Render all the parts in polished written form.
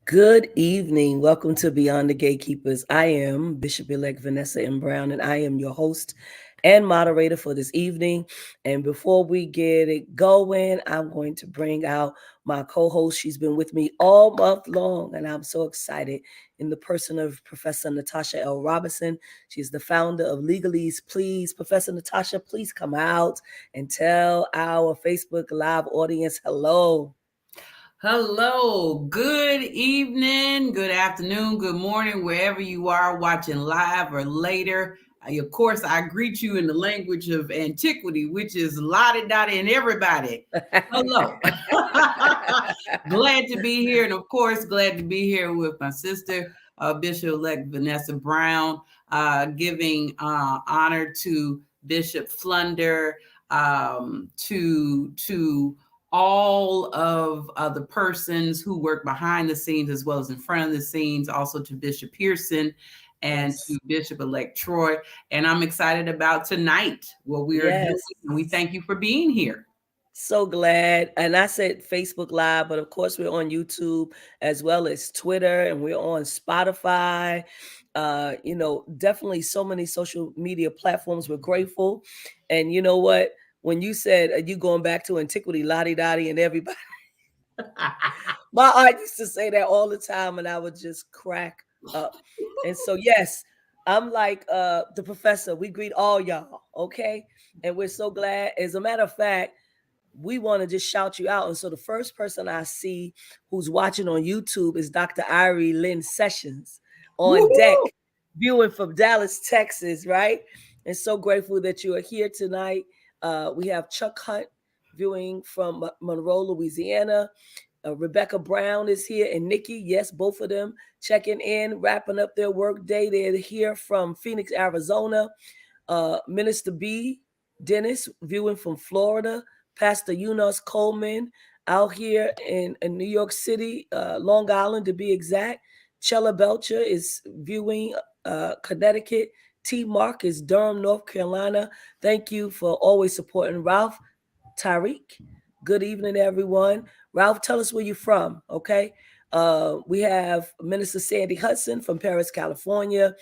Good evening. Welcome to Beyond the Gatekeepers. I am Bishop-Elect Vanessa M, and I am your host and moderator for this evening. And before we get it going, I'm going to bring out my co-host. She's been with me all month long, and I'm so excited in the person of Professor Natasha L Robinson. She's the founder of Legaleaze Please. Professor Natasha, please come out and tell our Facebook Live audience hello. Hello, good evening, good afternoon, good morning, wherever you are watching live or later. Of course, I greet you in the language of antiquity, which is lottie dottie and everybody. Hello. Glad to be here. And of course, glad to be here with my sister, Bishop-Elect Vanessa Brown, giving honor to Bishop Flunder, to all of the persons who work behind the scenes as well as in front of the scenes, also to Bishop Pearson and to Bishop-Elect Troy. And I'm excited about tonight, what we are doing. And we thank you for being here. So glad. And I said Facebook Live, but of course we're on YouTube as well as Twitter, and we're on Spotify. Definitely so many social media platforms. We're grateful. And you know what? When you said you going back to antiquity, lottie dottie and everybody, my aunt used to say that all the time, and I would just crack up. And so, yes, I'm like the professor. We greet all y'all, okay? And we're so glad. As a matter of fact, we want to just shout you out. And so the first person I see who's watching on YouTube is Dr. Irie Lynn Sessions on deck, viewing from Dallas, Texas, right? And so grateful that you are here tonight. We have Chuck Hunt viewing from Monroe, Louisiana. Rebecca Brown is here, and Nikki, yes, both of them checking in, wrapping up their work day. They're here from Phoenix, Arizona. Minister B. Dennis viewing from Florida. Pastor Eunice Coleman out here in New York City, Long Island to be exact. Chella Belcher is viewing Connecticut. T. Mark is Durham, North Carolina. Thank you for always supporting Ralph. Tariq, good evening, everyone. Ralph, tell us where you're from, okay? We have Minister Sandy Hudson from Paris, California.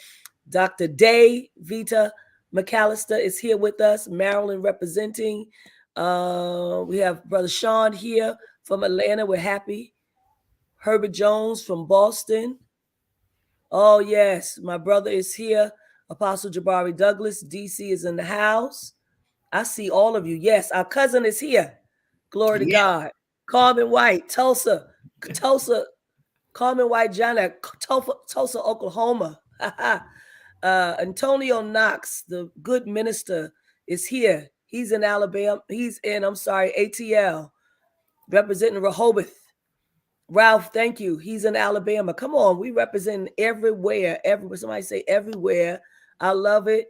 Dr. Day Vita McAllister is here with us, Maryland representing. We have Brother Sean here from Atlanta. We're happy. Herbert Jones from Boston. Oh, yes, my brother is here. Apostle Jabari Douglas, DC is in the house. I see all of you. Yes, our cousin is here. Glory to God. Carmen White, Tulsa, Carmen White, Johnny, Tulsa, Oklahoma. Antonio Knox, the good minister, is here. He's in Alabama. He's in, ATL, representing Rehoboth. Ralph, thank you. He's in Alabama. Come on, we represent everywhere. Everywhere. Somebody say everywhere. I love it.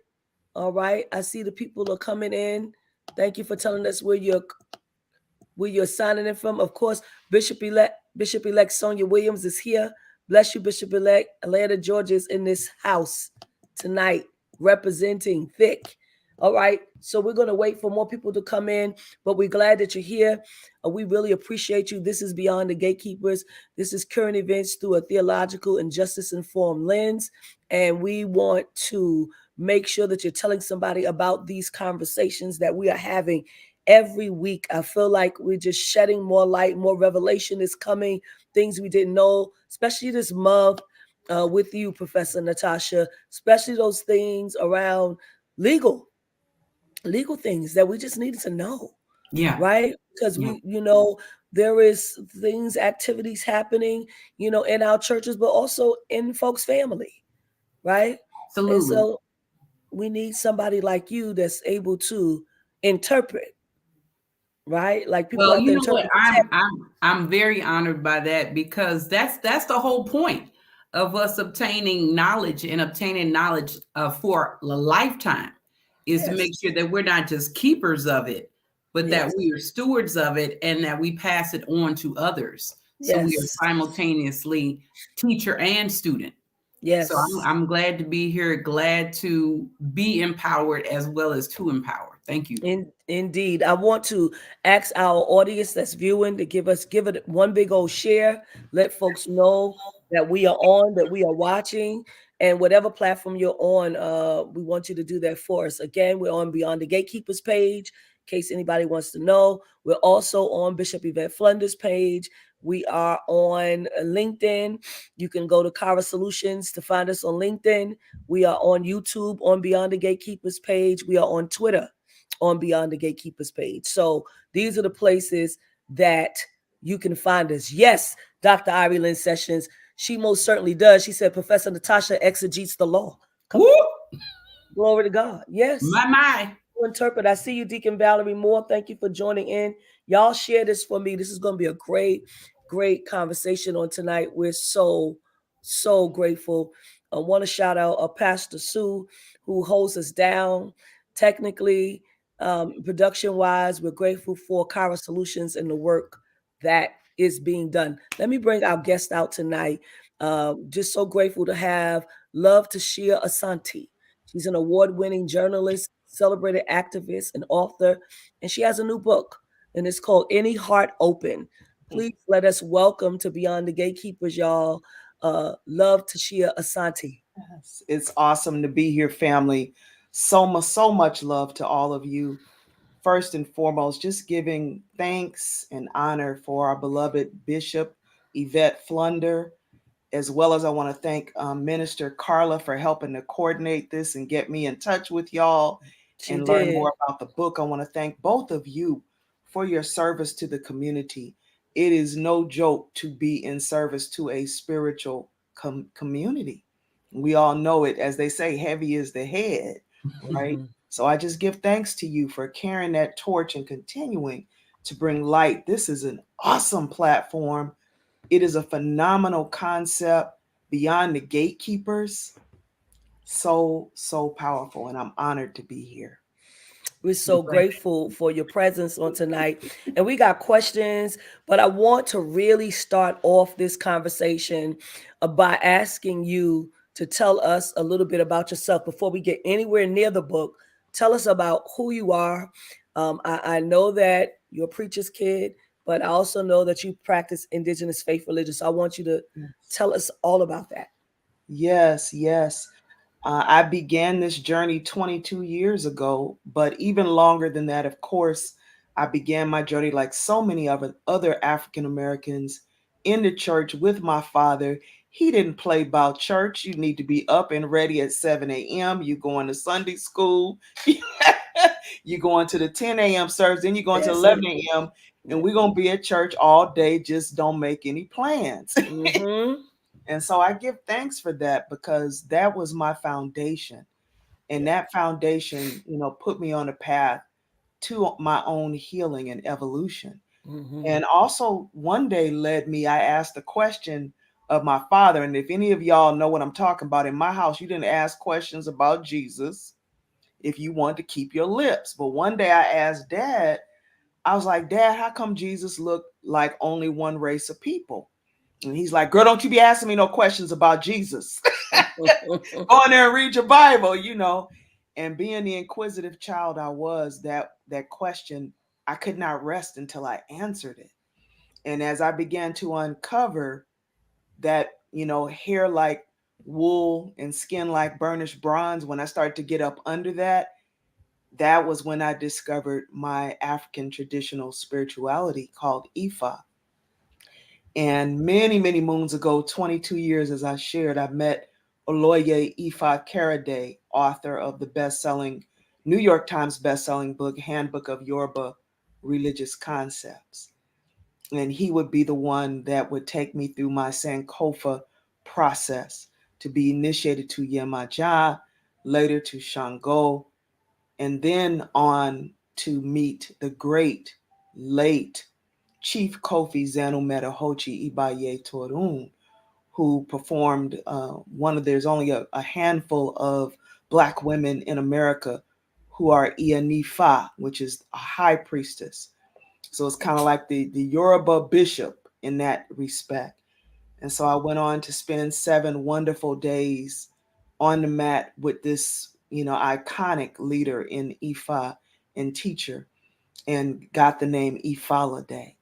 All right. I see the people are coming in. Thank you for telling us where you're signing in from. Of course, Bishop-Elect Sonia Williams is here. Bless you, Bishop-Elect. Atlanta, Georgia is in this house tonight, representing thick. All right, so we're going to wait for more people to come in, but we're glad that you're here. We really appreciate you. This is Beyond the Gatekeepers. This is current events through a theological and justice-informed lens, and we want to make sure that you're telling somebody about these conversations that we are having every week. I feel like we're just shedding more light, more revelation is coming, things we didn't know, especially this month with you, Professor Natasha, especially those things around legal things that we just needed to know. Yeah. Right? Because there is activities happening, in our churches, but also in folks' family. Right? Absolutely. And so we need somebody like you that's able to interpret. Right? Like people well, have to interpret. I'm very honored by that, because that's the whole point of us obtaining knowledge for a lifetime, is to make sure that we're not just keepers of it, but that we are stewards of it, and that we pass it on to others. So we are simultaneously teacher and student. So I'm glad to be here, glad to be empowered as well as to empower. Thank you. Indeed, I want to ask our audience that's viewing to give it one big old share. Let folks know that we are on, that we are watching, and whatever platform you're on, we want you to do that for us. Again, we're on Beyond the Gatekeepers page, in case anybody wants to know. We're also on Bishop Yvette Flunder's page. We are on LinkedIn. You can go to Kara Solutions to find us on LinkedIn. We are on YouTube on Beyond the Gatekeepers page. We are on Twitter on Beyond the Gatekeepers page. So these are the places that you can find us. Yes, Dr. Ivy Lynn Sessions, she most certainly does. She said, Professor Natasha exegetes the law. Come on. Whoop! Glory to God. Yes. My. Interpret. I see you, Deacon Valerie Moore. Thank you for joining in. Y'all share this for me. This is going to be a great conversation on tonight. We're so grateful. I want to shout out Pastor Sue, who holds us down technically, production wise. We're grateful for Kara Solutions and the work that is being done. Let me bring our guest out tonight. Just so grateful to have Love Tashia Asanti. She's an award-winning journalist, celebrated activist, and author, and she has a new book, and it's called Any Heart Open. Please let us welcome to Beyond the Gatekeepers, y'all. Love Tashia Asanti. Yes, it's awesome to be here, family. So much love to all of you. First and foremost, just giving thanks and honor for our beloved Bishop Yvette Flunder, as well as I want to thank Minister Carla for helping to coordinate this and get me in touch with y'all She and learn did. more about the book. I want to thank both of you for your service to the community. It is no joke to be in service to a spiritual community. We all know it, as they say, heavy is the head, right? Mhm. So I just give thanks to you for carrying that torch and continuing to bring light. This is an awesome platform. It is a phenomenal concept beyond the gatekeepers. So powerful. And I'm honored to be here. We're so grateful for your presence on tonight. And we got questions, but I want to really start off this conversation by asking you to tell us a little bit about yourself before we get anywhere near the book. Tell us about who you are. I know that you're a preacher's kid, but I also know that you practice indigenous faith religion. So I want you to Yes, tell us all about that. yes. I began this journey 22 years ago, but even longer than that, of course, I began my journey like so many other African Americans in the church with my father. He didn't play about church. You need to be up and ready at 7 a.m. You going to Sunday school. You going to the 10 a.m. service, then you're going to That's it. 11 a.m. Yeah. And we're going to be at church all day. Just don't make any plans. Mm-hmm. And so I give thanks for that because that was my foundation. And Yeah. that foundation, put me on a path to my own healing and evolution. Mm-hmm. And also one day led me, I asked the question of my father. And if any of y'all know what I'm talking about, in my house, you didn't ask questions about Jesus if you wanted to keep your lips. But one day I asked Dad, I was like, Dad, how come Jesus looked like only one race of people? And he's like, girl, don't you be asking me no questions about Jesus. Go in there and read your Bible. And being the inquisitive child I was, that question, I could not rest until I answered it. And as I began to uncover that, hair like wool and skin like burnished bronze, when I started to get up under that, that was when I discovered my African traditional spirituality called Ifa. And many moons ago, 22 years as I shared, I met Oloye Ifa Karade, author of the best-selling New York Times best-selling book, Handbook of Yoruba Religious Concepts. And he would be the one that would take me through my Sankofa process to be initiated to Yemaja, later to Shango, and then on to meet the great late Chief Kofi Zanu Metahochi Ibaye Torun, who performed there's only a handful of Black women in America who are Ianifa, which is a high priestess. So it's kind of like the Yoruba bishop in that respect. And so I went on to spend 7 wonderful days on the mat with this, iconic leader in Ifa and teacher, and got the name Ifala Day.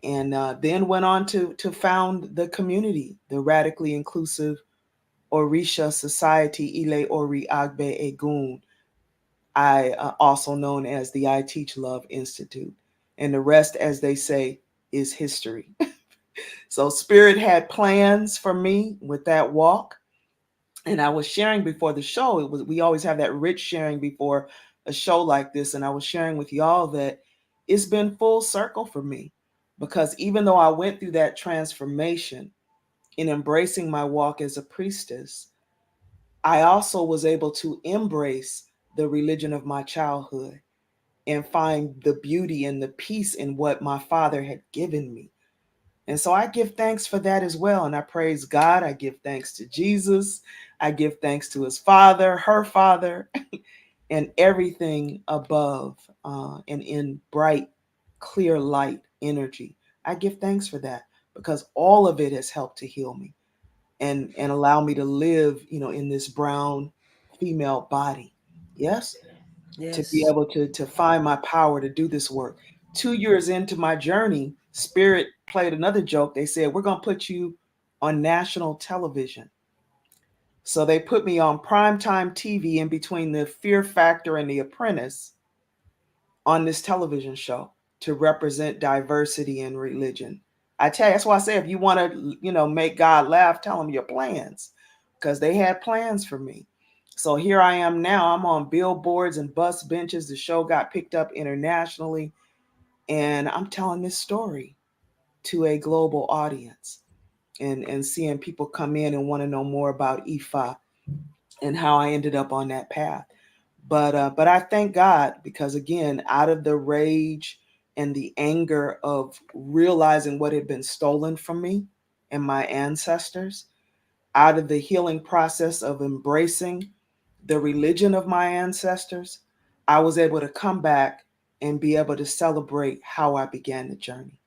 And then went on to found the community, the radically inclusive Orisha Society Ile Ori Agbe Egun, I also known as the I Teach Love Institute. And the rest, as they say, is history. So Spirit had plans for me with that walk. And I was sharing before the show. We always have that rich sharing before a show like this. And I was sharing with y'all that it's been full circle for me, because even though I went through that transformation in embracing my walk as a priestess, I also was able to embrace the religion of my childhood and find the beauty and the peace in what my father had given me. And so I give thanks for that as well. And I praise God. I give thanks to Jesus. I give thanks to his father, her father, and everything above, and in bright, clear light energy. I give thanks for that, because all of it has helped to heal me and allow me to live, in this brown female body. Yes, to be Yes. able to find my power to do this work. 2 years into my journey, Spirit played another joke. They said, "We're going to put you on national television." So they put me on primetime TV in between the Fear Factor and The Apprentice on this television show to represent diversity in religion. I tell you, that's why I say, if you want to, make God laugh, tell him your plans, because they had plans for me. So here I am now. I'm on billboards and bus benches. The show got picked up internationally, and I'm telling this story to a global audience, and seeing people come in and want to know more about Ifa and how I ended up on that path. But I thank God, because again, out of the rage and the anger of realizing what had been stolen from me and my ancestors, out of the healing process of embracing the religion of my ancestors, I was able to come back and be able to celebrate how I began the journey.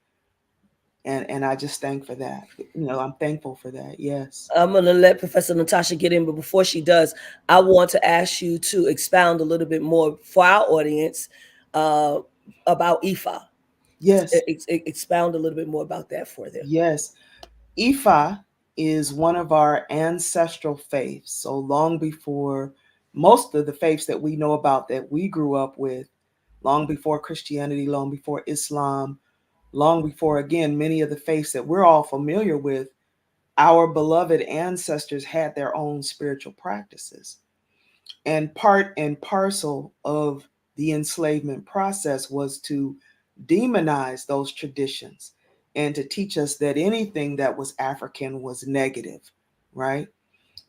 And I just thank for that. I'm thankful for that. Yes. I'm going to let Professor Natasha get in, but before she does, I want to ask you to expound a little bit more for our audience uh, about IFA. Yes. Expound a little bit more about that for them. Yes. Ifa is one of our ancestral faiths. So long before most of the faiths that we know about that we grew up with, long before Christianity, long before Islam, long before, again, many of the faiths that we're all familiar with, our beloved ancestors had their own spiritual practices. And part and parcel of the enslavement process was to demonize those traditions and to teach us that anything that was African was negative, right?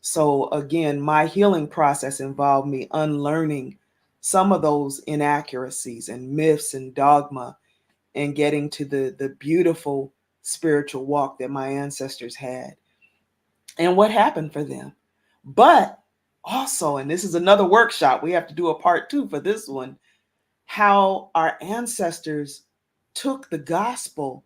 So, again, my healing process involved me unlearning some of those inaccuracies and myths and dogma, and getting to the beautiful spiritual walk that my ancestors had and what happened for them. But also, and this is another workshop, we have to do a part two for this one, how our ancestors took the gospel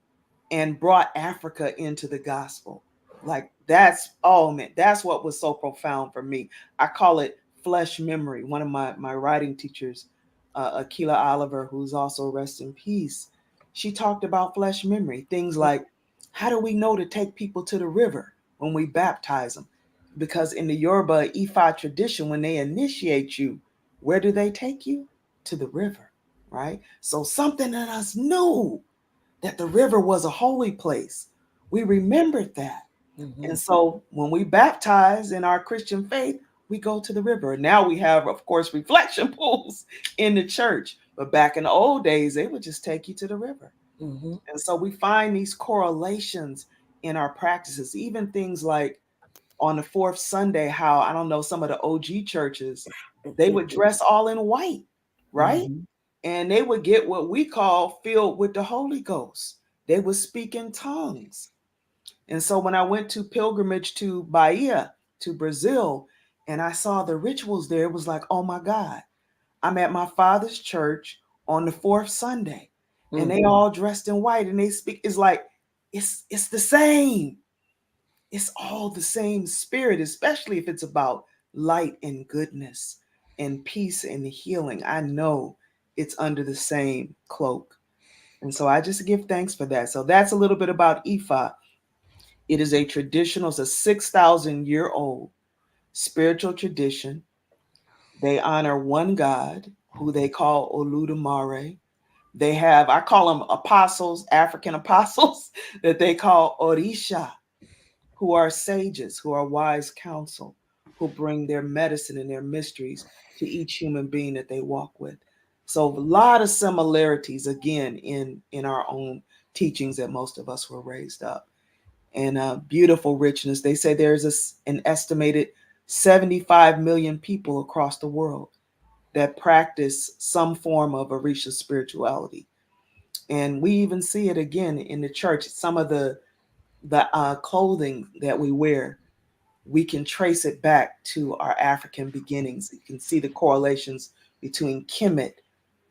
and brought Africa into the gospel. Like, that's, oh man, that's what was so profound for me. I call it flesh memory. One of my writing teachers, Akila Oliver, who's also rest in peace, she talked about flesh memory. Things like, how do we know to take people to the river when we baptize them? Because in the Yoruba Ifa tradition, when they initiate you, where do they take you? To the river, right? So something in us knew that the river was a holy place. We remembered that. Mm-hmm. And so when we baptize in our Christian faith, we go to the river. Now we have, of course, reflection pools in the church. But back in the old days, they would just take you to the river. Mm-hmm. And so we find these correlations in our practices, even things like on the fourth Sunday, how, I don't know, some of the OG churches, they would dress all in white, right? Mm-hmm. And they would get what we call filled with the Holy Ghost. They would speak in tongues. And so when I went to pilgrimage to Bahia, to Brazil, and I saw the rituals there, it was like, oh my God, I'm at my father's church on the fourth Sunday, and they all dressed in white and they speak. It's like, it's the same. It's all the same spirit, especially if it's about light and goodness and peace and healing. I know it's under the same cloak. And so I just give thanks for that. So that's a little bit about Ifa. It is a traditional, it's a 6,000-year-old spiritual tradition. They honor one God who they call Oludumare. They have, I call them apostles, African apostles, that they call Orisha, who are sages, who are wise counsel, who bring their medicine and their mysteries to each human being that they walk with. So a lot of similarities again in our own teachings that most of us were raised up, and beautiful richness. They say there's an estimated 75 million people across the world that practice some form of Orisha spirituality, and we even see it again in the church. Some of the clothing that we wear, we can trace it back to our African beginnings. You can see the correlations between Kemet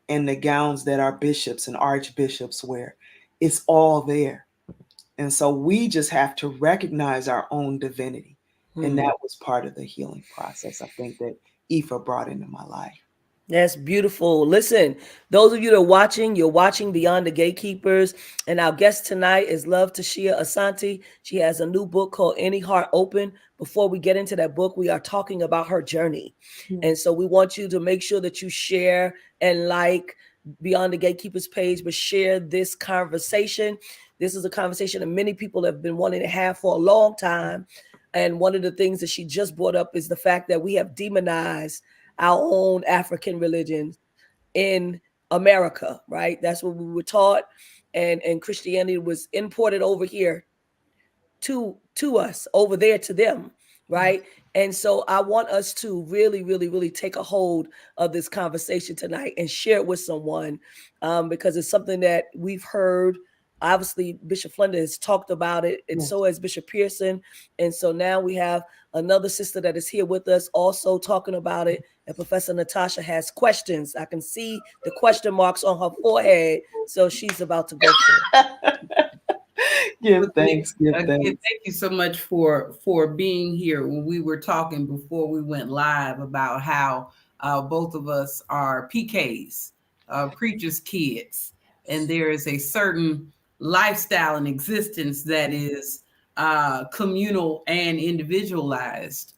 and the gowns that our bishops and archbishops wear. It's all there. And so we just have to recognize our own divinity. And that was part of the healing process, I think, that Ifa brought into my life. That's beautiful. Listen, those of you that are watching, you're watching Beyond the Gatekeepers. And our guest tonight is Love Tashia Asanti. She has a new book called Any Heart Open. Before we get into that book, we are talking about her journey. And so we want you to make sure that you share and like Beyond the Gatekeepers page, but share this conversation. This is a conversation that many people have been wanting to have for a long time. And one of the things that she just brought up is the fact that we have demonized our own African religions in America, right? That's what we were taught, and Christianity was imported over here to us, over there to them, right? And so I want us to really, really, really take a hold of this conversation tonight and share it with someone, because it's something that we've heard. Obviously, Bishop Flender has talked about it, and so has Bishop Pearson. And so now we have another sister that is here with us also talking about it. And Professor Natasha has questions. I can see the question marks on her forehead. So she's about to go for it. Give thanks, give Again, thanks. thank you so much for being here. When we were talking before we went live about how both of us are PKs, preachers' kids, and there is a certain lifestyle and existence that is communal and individualized,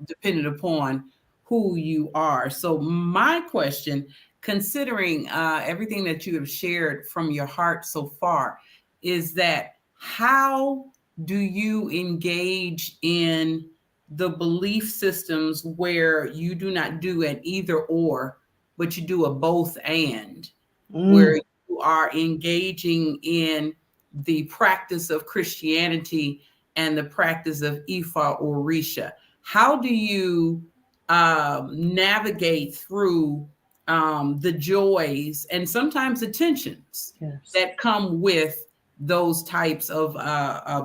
depending upon who you are. So my question, considering everything that you have shared from your heart so far, is that how do you engage in the belief systems where you do not do an either or, but you do a both and, where you are engaging in the practice of Christianity and the practice of Ifa or Risha? How do you navigate through the joys and sometimes the tensions that come with those types of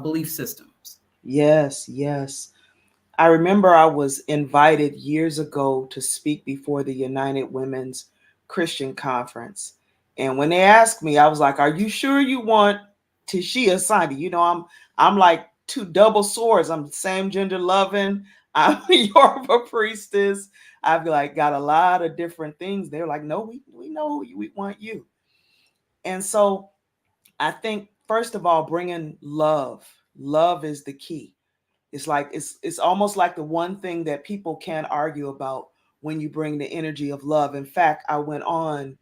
belief systems? Yes, yes. I remember I was invited years ago to speak before the United Women's Christian Conference. And when they asked me, I was like, "Are you sure you want Tashia Asanti?" You know, I'm like two double swords. I'm same gender loving. I'm a Yoruba priestess. I've like got a lot of different things. They're like, "No, we know we want you." And so I think first of all, bringing love. Love is the key. It's like it's almost like the one thing that people can't argue about when you bring the energy of love. In fact, I went on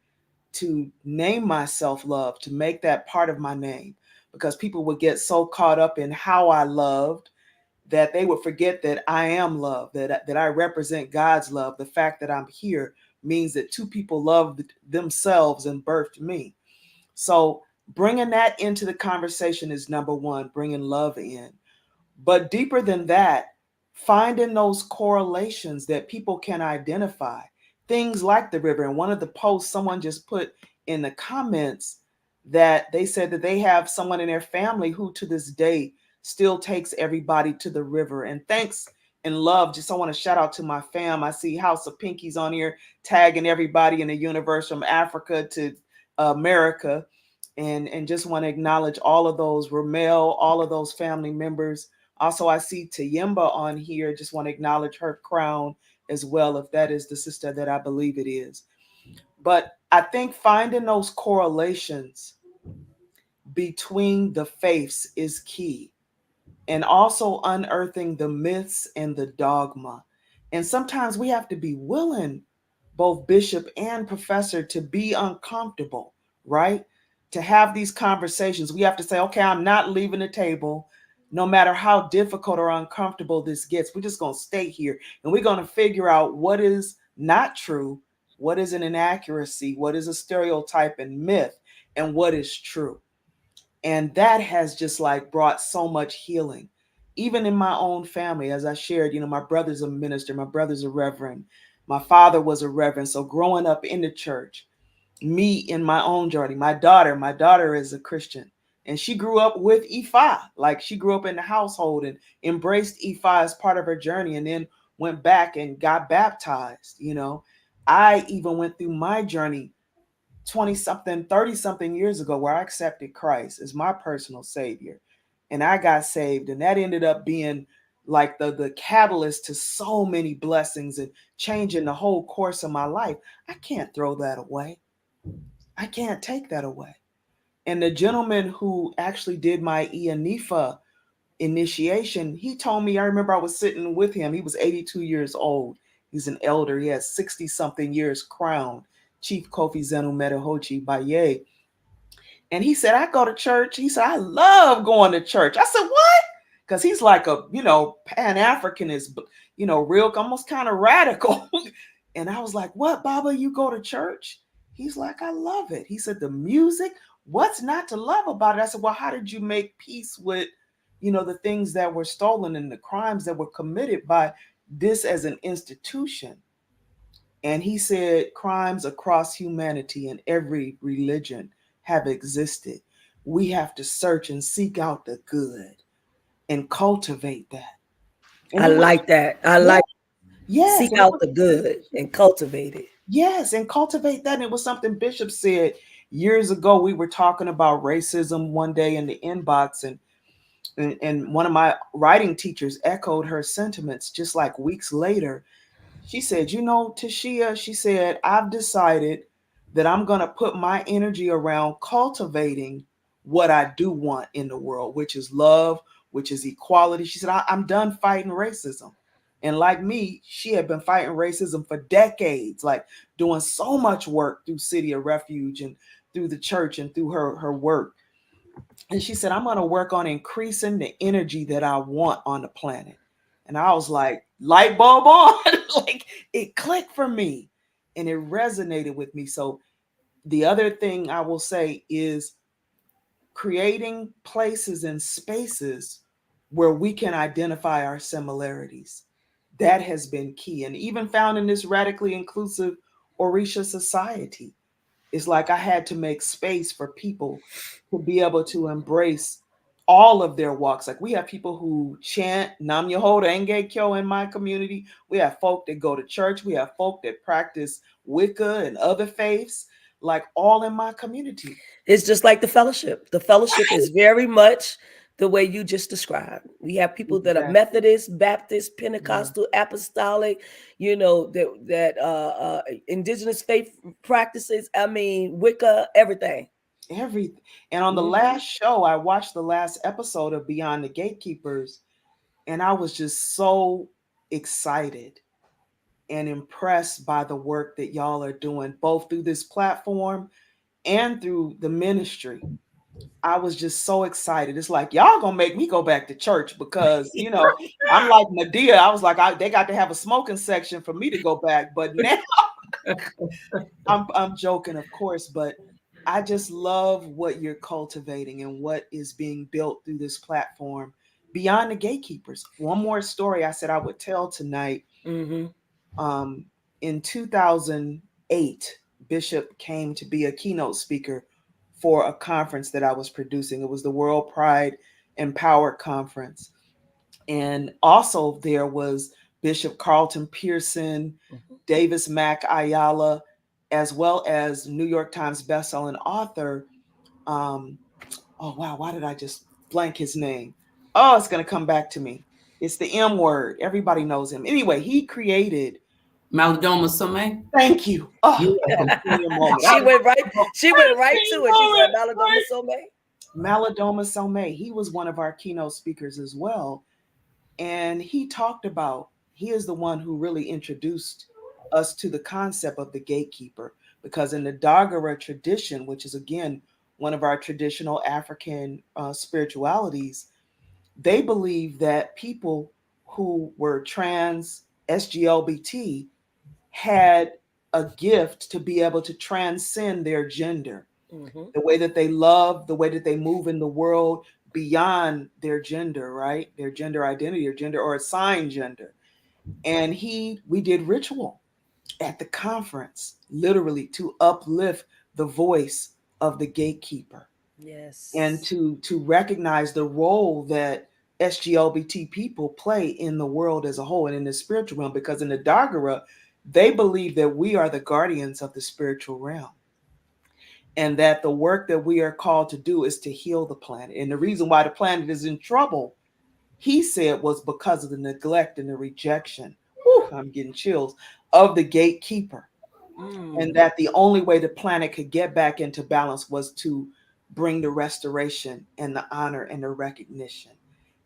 to name myself Love, to make that part of my name, because people would get so caught up in how I loved that they would forget that I am love, that I represent God's love. The fact that I'm here means that two people loved themselves and birthed me. So bringing that into the conversation is number one, bringing love in. But deeper than that, finding those correlations that people can identify. Things like the river. And one of the posts, someone just put in the comments that they said that they have someone in their family who to this day still takes everybody to the river. And thanks and love. Just I want to shout out to my fam. I see House of Pinkies on here tagging everybody in the universe from Africa to America. And just want to acknowledge all of those, Ramel, all of those family members. Also, I see Tayimba on here. Just want to acknowledge her crown as well, if that is the sister that I believe it is. But I think finding those correlations between the faiths is key, and also unearthing the myths and the dogma. And sometimes we have to be willing, both bishop and professor, to be uncomfortable, right? To have these conversations. We have to say, okay, I'm not leaving the table. No matter how difficult or uncomfortable this gets, we're just going to stay here and we're going to figure out what is not true, what is an inaccuracy, what is a stereotype and myth, and what is true. And that has just like brought so much healing, even in my own family. As I shared, my brother's a minister, my brother's a reverend, my father was a reverend. So growing up in the church, me in my own journey, my daughter is a Christian, and she grew up with Ifa. Like, she grew up in the household and embraced Ifa as part of her journey, and then went back and got baptized. I even went through my journey 20 something, 30 something years ago, where I accepted Christ as my personal savior, and I got saved. And that ended up being like the catalyst to so many blessings and changing the whole course of my life. I can't throw that away. I can't take that away. And the gentleman who actually did my Ianifa initiation, he told me, I remember I was sitting with him. He was 82 years old. He's an elder. He has 60 something years crowned. Chief Kofi Zenu Medahochi Baye. And he said, I go to church. He said, I love going to church. I said, what? Because he's like a, Pan-Africanist, real, almost kind of radical. And I was like, what, Baba, you go to church? He's like, I love it. He said, the music, what's not to love about it? I said, well, how did you make peace with, the things that were stolen and the crimes that were committed by this as an institution? And he said, crimes across humanity and every religion have existed. We have to search and seek out the good and cultivate that. And I it was, like that. I yeah, like yes, seek and it out was, the good and cultivate it. yes, and cultivate that. And it was something Bishop said years ago. We were talking about racism one day in the inbox, and one of my writing teachers echoed her sentiments just like weeks later. She said, Tashia, she said, I've decided that I'm going to put my energy around cultivating what I do want in the world, which is love, which is equality. She said, I'm done fighting racism. And like me, she had been fighting racism for decades, like doing so much work through City of Refuge and through the church and through her work. And she said, I'm going to work on increasing the energy that I want on the planet. And I was like, light bulb on. Like, it clicked for me and it resonated with me. So the other thing I will say is creating places and spaces where we can identify our similarities. That has been key. And even found in this radically inclusive Orisha society, it's like I had to make space for people to be able to embrace all of their walks. Like, we have people who chant Nam Myoho Renge Kyo in my community. We have folk that go to church. We have folk that practice Wicca and other faiths, like all in my community. It's just like the fellowship. The fellowship is very much the way you just described. We have people that are Exactly. Methodist, Baptist, Yeah. Pentecostal, Apostolic, that indigenous faith practices. I mean, Wicca, everything. Everything. And on the Hmm. last show, I watched the last episode of Beyond the Gatekeepers, and I was just so excited and impressed by the work that y'all are doing, both through this platform and through the ministry. I was just so excited. It's like, y'all gonna make me go back to church because I'm like Medea. I was like, they got to have a smoking section for me to go back. But now I'm joking, of course, but I just love what you're cultivating and what is being built through this platform beyond the gatekeepers. One more story I said I would tell tonight. Hmm. Um, in 2008, Bishop came to be a keynote speaker for a conference that I was producing. It was the World Pride and Power Conference. And also there was Bishop Carlton Pearson, Davis Mack Ayala, as well as New York Times bestselling author. Um, oh wow, why did I just blank his name? Oh, it's gonna come back to me. It's the M word. Everybody knows him. Anyway, he created Malidoma Somé. Thank you. Oh, You at the senior moment. she went right. She went right Senior to it. She said, moment, "Maladoma right? Some." Malidoma Somé, he was one of our keynote speakers as well. And he talked about, he is the one who really introduced us to the concept of the gatekeeper. Because in the Dagara tradition, which is again one of our traditional African spiritualities, they believe that people who were trans, SGLBT, had a gift to be able to transcend their gender, Mm-hmm. the way that they love, the way that they move in the world beyond their gender, right? Their gender identity or gender or assigned gender. And we did ritual at the conference, literally to uplift the voice of the gatekeeper and Yes. to recognize the role that SGLBT people play in the world as a whole and in the spiritual realm. Because in the Dagara, they believe that we are the guardians of the spiritual realm and that the work that we are called to do is to heal the planet. And the reason why the planet is in trouble, he said, was because of the neglect and the rejection. Whew, I'm getting chills of the gatekeeper. And Mm. that the only way the planet could get back into balance was to bring the restoration and the honor and the recognition.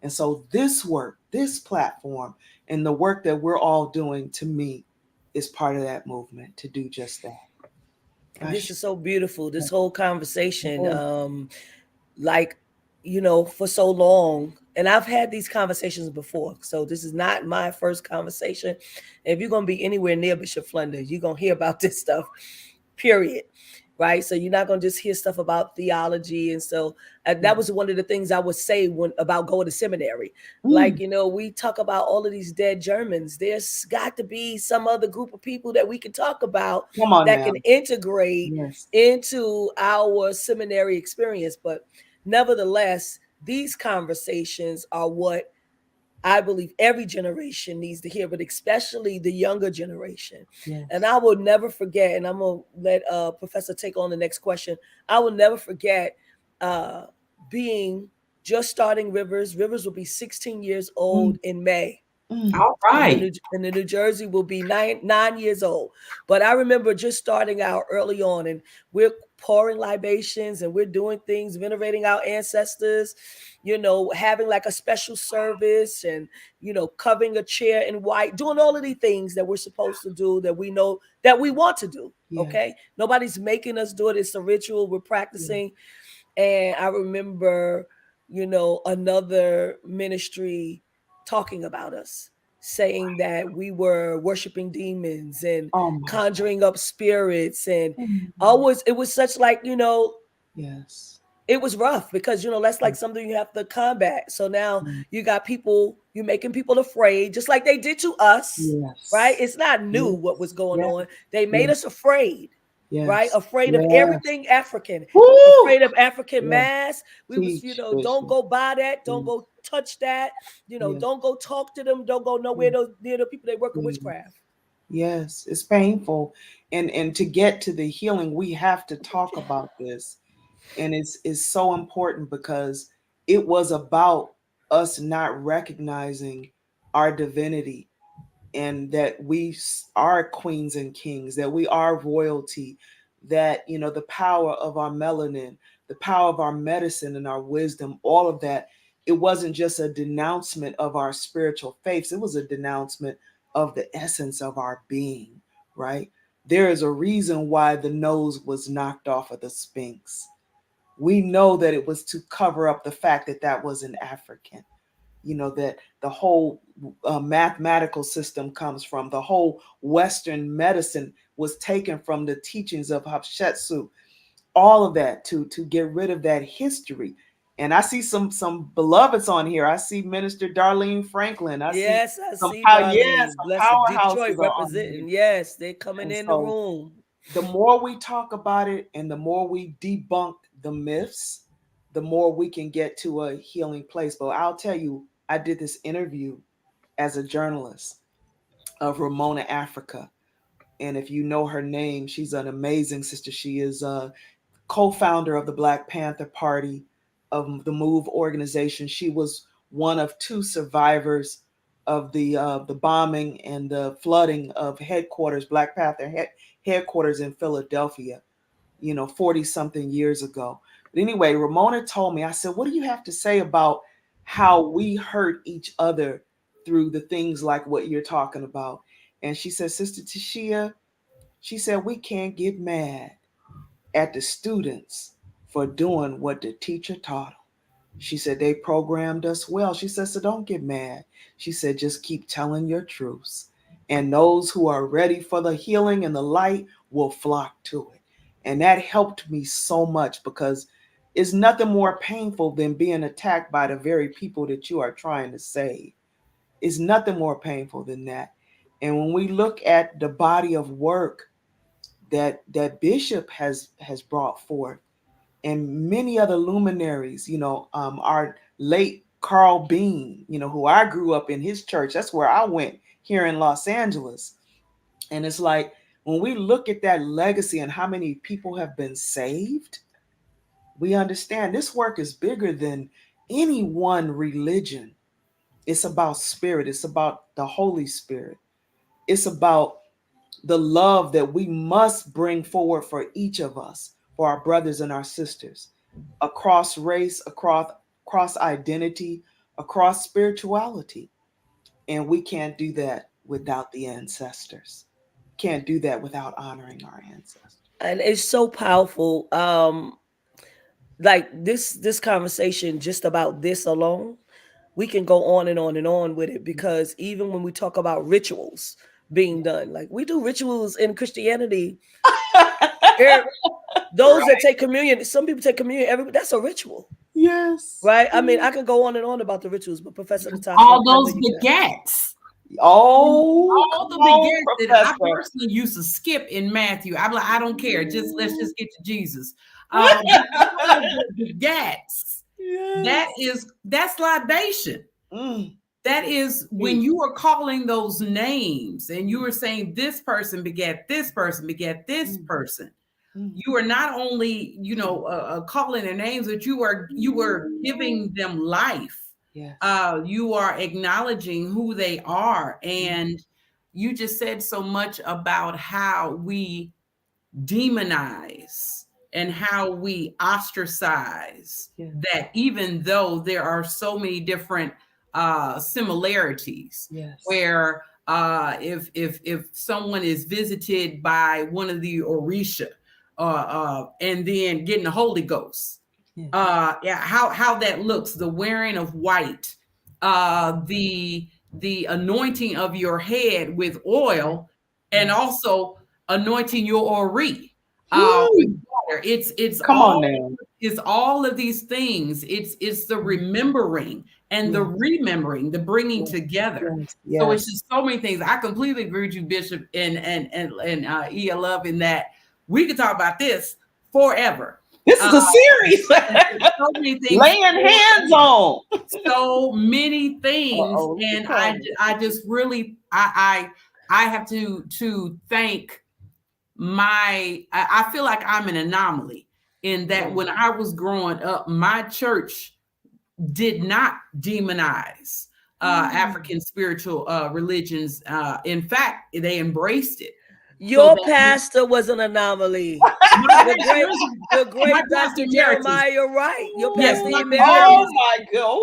And so this work, this platform, and the work that we're all doing, to me, is part of that movement to do just that. This is so beautiful. This whole conversation, Yes. like, for so long, and I've had these conversations before, so this is not my first conversation. If you're gonna be anywhere near Bishop Flinders, you're gonna hear about this stuff, period. Right, so you're not gonna just hear stuff about theology, and so that was one of the things I would say when about going to seminary. Like, Mm, we talk about all of these dead Germans. There's got to be some other group of people that we can talk about come on that now. can integrate Yes. into our seminary experience. But nevertheless, these conversations are what I believe every generation needs to hear, but especially the younger generation. Yes. And I will never forget, and I'm gonna let Professor take on the next question. I will never forget uh, being just starting Rivers. Rivers will be 16 years Mm, old in May. mm, All right. And the New Jersey will be 9 years old. But I remember just starting out early on, and we're pouring libations and we're doing things, venerating our ancestors, having like a special service and covering a chair in white, doing all of these things that we're supposed to do, that we know that we want to do. yes. Okay, nobody's making us do it. It's a ritual we're Yes. practicing. And I remember, another ministry talking about us, saying that we were worshiping demons and Oh my God. conjuring up spirits. And Mm, always, it was such like, yes. it was rough because, that's Mm, like something you have to combat. So now mm, you got people, you're making people afraid, just like they did to us, right? yes. It's not new Yes. what was going Yes. on. They made Yes. us afraid, right? Yes. Afraid of Yes. everything African, Woo! afraid of African Yes. mass. We was, Teach, don't Bishop. go by that, don't Yes. go touch that, Yes. don't go talk to them, don't go nowhere Yes. near the people they work in Yes. witchcraft. Yes. It's painful. And to get to the healing, we have to talk about this. And it's so important because it was about us not recognizing our divinity and that we are queens and kings, that we are royalty, that, the power of our melanin, the power of our medicine and our wisdom, all of that, it wasn't just a denouncement of our spiritual faiths, it was a denouncement of the essence of our being, right? There is a reason why the nose was knocked off of the Sphinx. We know that it was to cover up the fact that that was an African, that the whole mathematical system comes from, the whole Western medicine was taken from the teachings of Hatshepsut, all of that to get rid of that history. And I see some beloveds on here. I see Minister Darlene Franklin. I see Yes, I some see yes, Darlene. some Blessed powerhouses Detroit are on here. representing. Yes, they're coming And in the so room. the more we talk about it and the more we debunk the myths, the more we can get to a healing place. But I'll tell you, I did this interview as a journalist of Ramona Africa. And if you know her name, she's an amazing sister. She is a co-founder of the Black Panther Party, of the MOVE organization. She was one of two survivors of the bombing and the flooding of headquarters, Black Panther headquarters in Philadelphia, 40 something years ago. But anyway, Ramona told me, I said, what do you have to say about how we hurt each other through the things like what you're talking about? And she said, Sister Tashia, she said, we can't get mad at the students for doing what the teacher taught them. She said, they programmed us well. She said, so don't get mad. She said, just keep telling your truths. And those who are ready for the healing and the light will flock to it. And that helped me so much, because it's nothing more painful than being attacked by the very people that you are trying to save. It's nothing more painful than that. And when we look at the body of work that Bishop has brought forth, and many other luminaries, our late Carl Bean, who I grew up in his church. That's where I went here in Los Angeles. And it's like, when we look at that legacy and how many people have been saved, we understand this work is bigger than any one religion. It's about spirit. It's about the Holy Spirit. It's about the love that we must bring forward for each of us, for our brothers and our sisters, across race, across identity, across spirituality. And we can't do that without the ancestors. Can't do that without honoring our ancestors. And it's so powerful. Like this conversation, just about this alone, we can go on and on and on with it, because even when we talk about rituals being done, like we do rituals in Christianity. Those that take communion, some people take communion that's a ritual. Yes. Right? I mean, I can go on and on about the rituals, but Professor Natasha, all those begats. All the begats that I personally used to skip in Matthew. I'm like, I don't care. Let's just get to Jesus. Begats. Yes. That's libation. That is when you are calling those names and you are saying this person begat this person begat this person. You are not only, calling their names, but you are giving them life. Yes. You are acknowledging who they are. And you just said so much about how we demonize and how we ostracize that, even though there are so many different similarities, where if someone is visited by one of the Orisha, and then getting the Holy Ghost, how that looks, the wearing of white, the anointing of your head with oil, and also anointing your ori with water. It's Come all on now. It's all of these things. It's the remembering and the remembering, the bringing together. Yes. So it's just so many things. I completely agree with you, Bishop and E. Love, in that we could talk about this forever. This is a series. So many things. Laying hands on. So many things. And I just really, I have to thank I feel like I'm an anomaly in that when I was growing up, my church did not demonize African spiritual religions. In fact, they embraced it. Your pastor was an anomaly. the great Dr. Jeremiah, you're right. Your pastor, oh my God.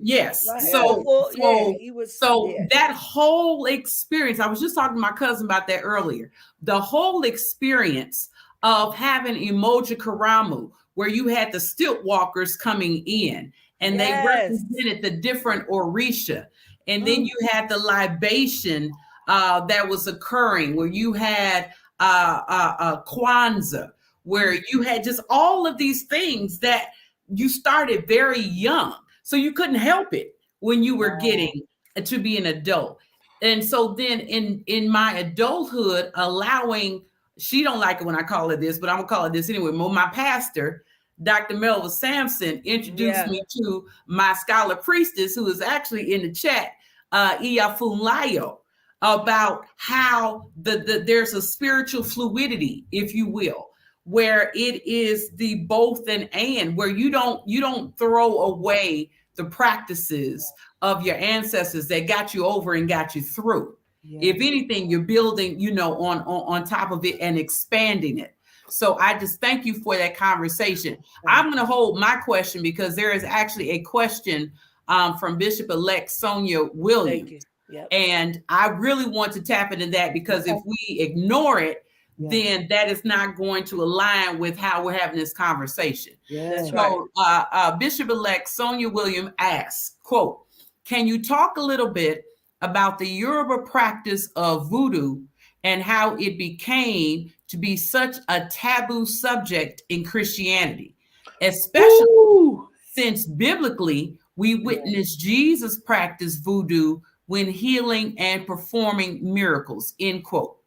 Yes. Right. So that whole experience, I was just talking to my cousin about that earlier. The whole experience of having Emoji Karamu, where you had the stilt walkers coming in and they represented the different Orisha. And then you had the libation that was occurring, where you had Kwanzaa, where you had just all of these things that you started very young. So you couldn't help it when you were getting to be an adult. And so then in my adulthood, allowing, she don't like it when I call it this, but I'm gonna call it this anyway. My pastor, Dr. Melva Sampson, introduced me to my scholar priestess, who is actually in the chat, Iyafunlayo, about how there's a spiritual fluidity, if you will, where it is the both and where you don't throw away the practices of your ancestors that got you over and got you through. If Yes. anything, you're building, on top of it and expanding it. So I just thank you for that conversation. I'm going to hold my question because there is actually a question from Bishop-Elect Sonia Thank you. Williams. Yep. And I really want to tap into that because if Okay. we ignore it, Yes. then that is not going to align with how we're having this conversation. That's Yes. right. So Bishop-Elect Sonia Williams asks, quote, can you talk a little bit about the Yoruba practice of voodoo and how it became to be such a taboo subject in Christianity, especially Woo! since biblically we witness Jesus practice voodoo when healing and performing miracles, end quote.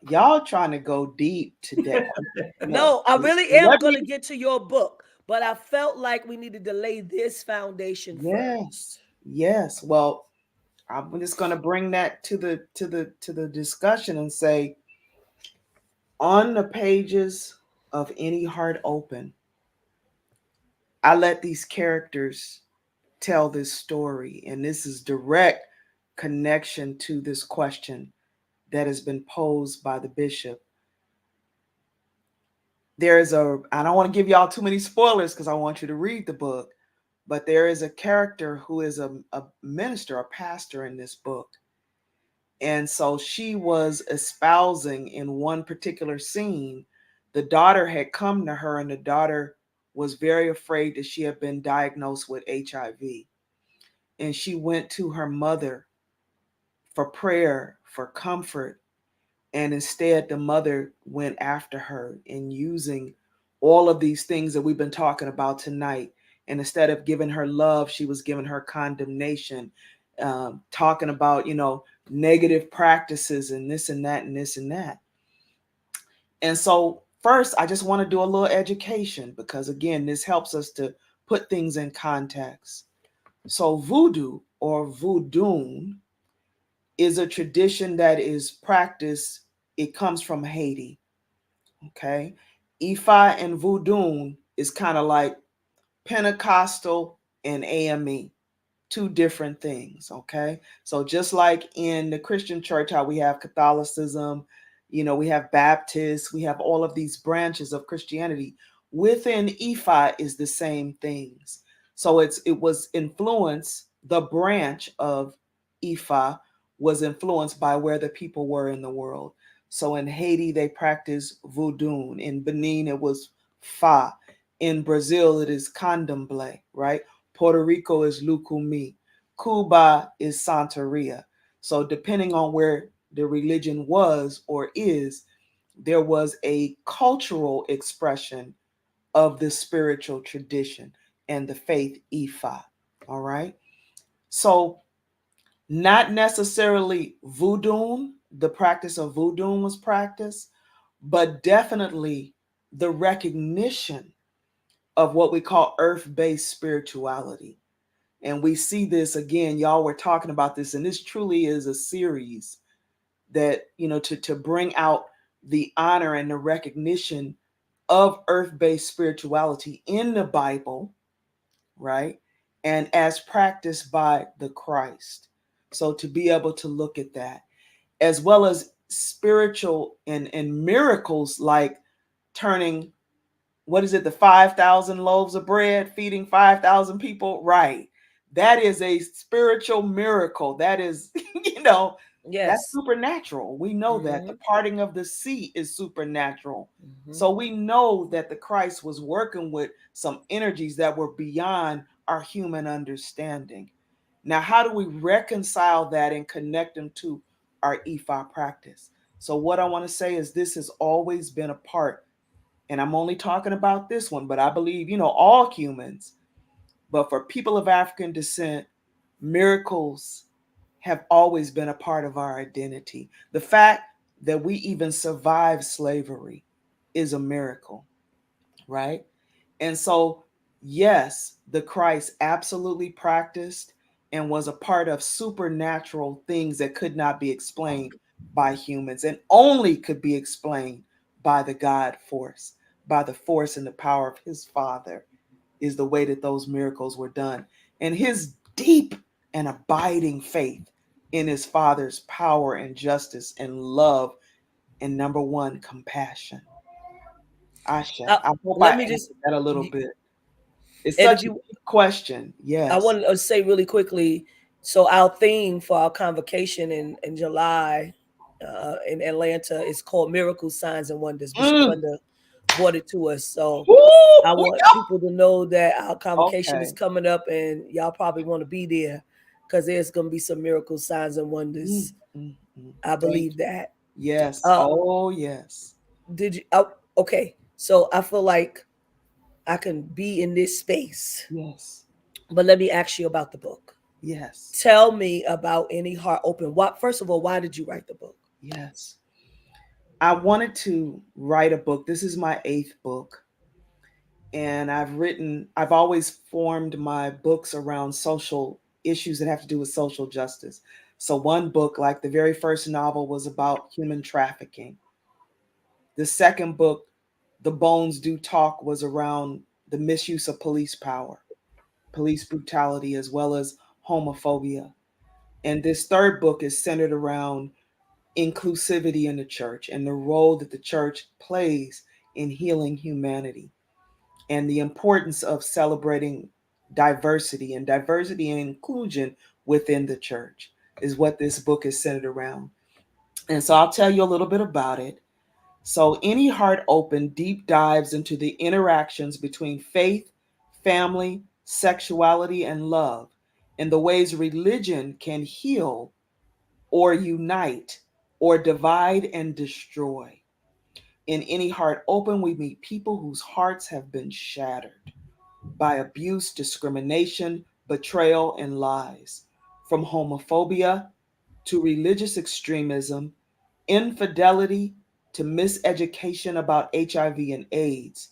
Y'all trying to go deep today. No, I really am Let going me. to get to your book, but I felt like we needed to lay this foundation first. Yes. Yes. Well, I'm just going to bring that to the discussion and say, on the pages of Any Heart Open, I let these characters tell this story, and this is direct connection to this question that has been posed by the bishop. I don't want to give y'all too many spoilers because I want you to read the book, but there is a character who is a minister, a pastor in this book. And so she was espousing in one particular scene. The daughter had come to her, and the daughter was very afraid that she had been diagnosed with HIV. And she went to her mother for prayer, for comfort. And instead, the mother went after her in using all of these things that we've been talking about tonight. And instead of giving her love, she was giving her condemnation, talking about, negative practices and this and that and this and that. And so, first, I just want to do a little education because, again, this helps us to put things in context. So, voodoo or voodoo is a tradition that is practiced. It comes from Haiti. Okay. Ifa and voodoo is kind of like Pentecostal and AME, two different things. Okay. So just like in the Christian church, how we have Catholicism, we have Baptists, we have all of these branches of Christianity. Within Ifa is the same things. So it was influenced, the branch of Ifa was influenced by where the people were in the world. So in Haiti, they practice voodoo. In Benin, it was Fa. In Brazil, it is candomblé, right? Puerto Rico is Lucumi. Cuba is Santeria. So depending on where the religion was or is, there was a cultural expression of the spiritual tradition and the faith Ifa. All right. So not necessarily voodoo, the practice of voodoo was practiced, but definitely the recognition of what we call earth-based spirituality. And we see this again, y'all were talking about this, and this truly is a series that, to bring out the honor and the recognition of earth-based spirituality in the Bible, right? And as practiced by the Christ. So to be able to look at that, as well as spiritual and miracles like turning, what is it, the 5,000 loaves of bread, feeding 5,000 people, right? That is a spiritual miracle. That is, that's Yes. supernatural. We know that. Mm-hmm. The parting of the sea is supernatural. Mm-hmm. So we know that the Christ was working with some energies that were beyond our human understanding. Now, how do we reconcile that and connect them to our Ifa practice? So what I want to say is this has always been a part, and I'm only talking about this one, but I believe, all humans, but for people of African descent, miracles have always been a part of our identity. The fact that we even survived slavery is a miracle, right? And so, yes, the Christ absolutely practiced and was a part of supernatural things that could not be explained by humans and only could be explained by the God force, by the force and the power of his Father, is the way that those miracles were done. and his deep and abiding faith in his father's power and justice and love, and number one, compassion. Ashe. Uh, I hope I let me just, answered that a little bit. It's and such if a you, deep question. I Yes. want to say really quickly. So our theme for our convocation in July in Atlanta is called Miracles, Signs, and Wonders. Bishop Mm. Wonder brought it to us. So Woo! I want Yep. people to know that our convocation is Okay. coming up, and y'all probably want to be there because there's going to be some miracles, signs, and Mm, wonders. mm, mm. I Thank believe you. that. Yes. Uh, Oh, yes. did you? Okay, so I feel like I can be in this space, Yes. but let me ask you about the book. Yes. Tell me about Any Heart Open. What? First of all, why did you write the book? Yes. I wanted to write a book. This is my eighth book. And I've always formed my books around social issues that have to do with social justice. So, one book, like the very first novel, was about human trafficking. The second book, The Bones Do Talk, was around the misuse of police power, police brutality, as well as homophobia. And this third book is centered around inclusivity in the church and the role that the church plays in healing humanity, and the importance of celebrating diversity and inclusion within the church is what this book is centered around. And so I'll tell you a little bit about it. So, Any Heart Open deep dives into the interactions between faith, family, sexuality, and love, and the ways religion can heal or unite or divide and destroy. In Any Heart Open, we meet people whose hearts have been shattered by abuse, discrimination, betrayal, and lies. From homophobia to religious extremism, infidelity to miseducation about HIV and AIDS,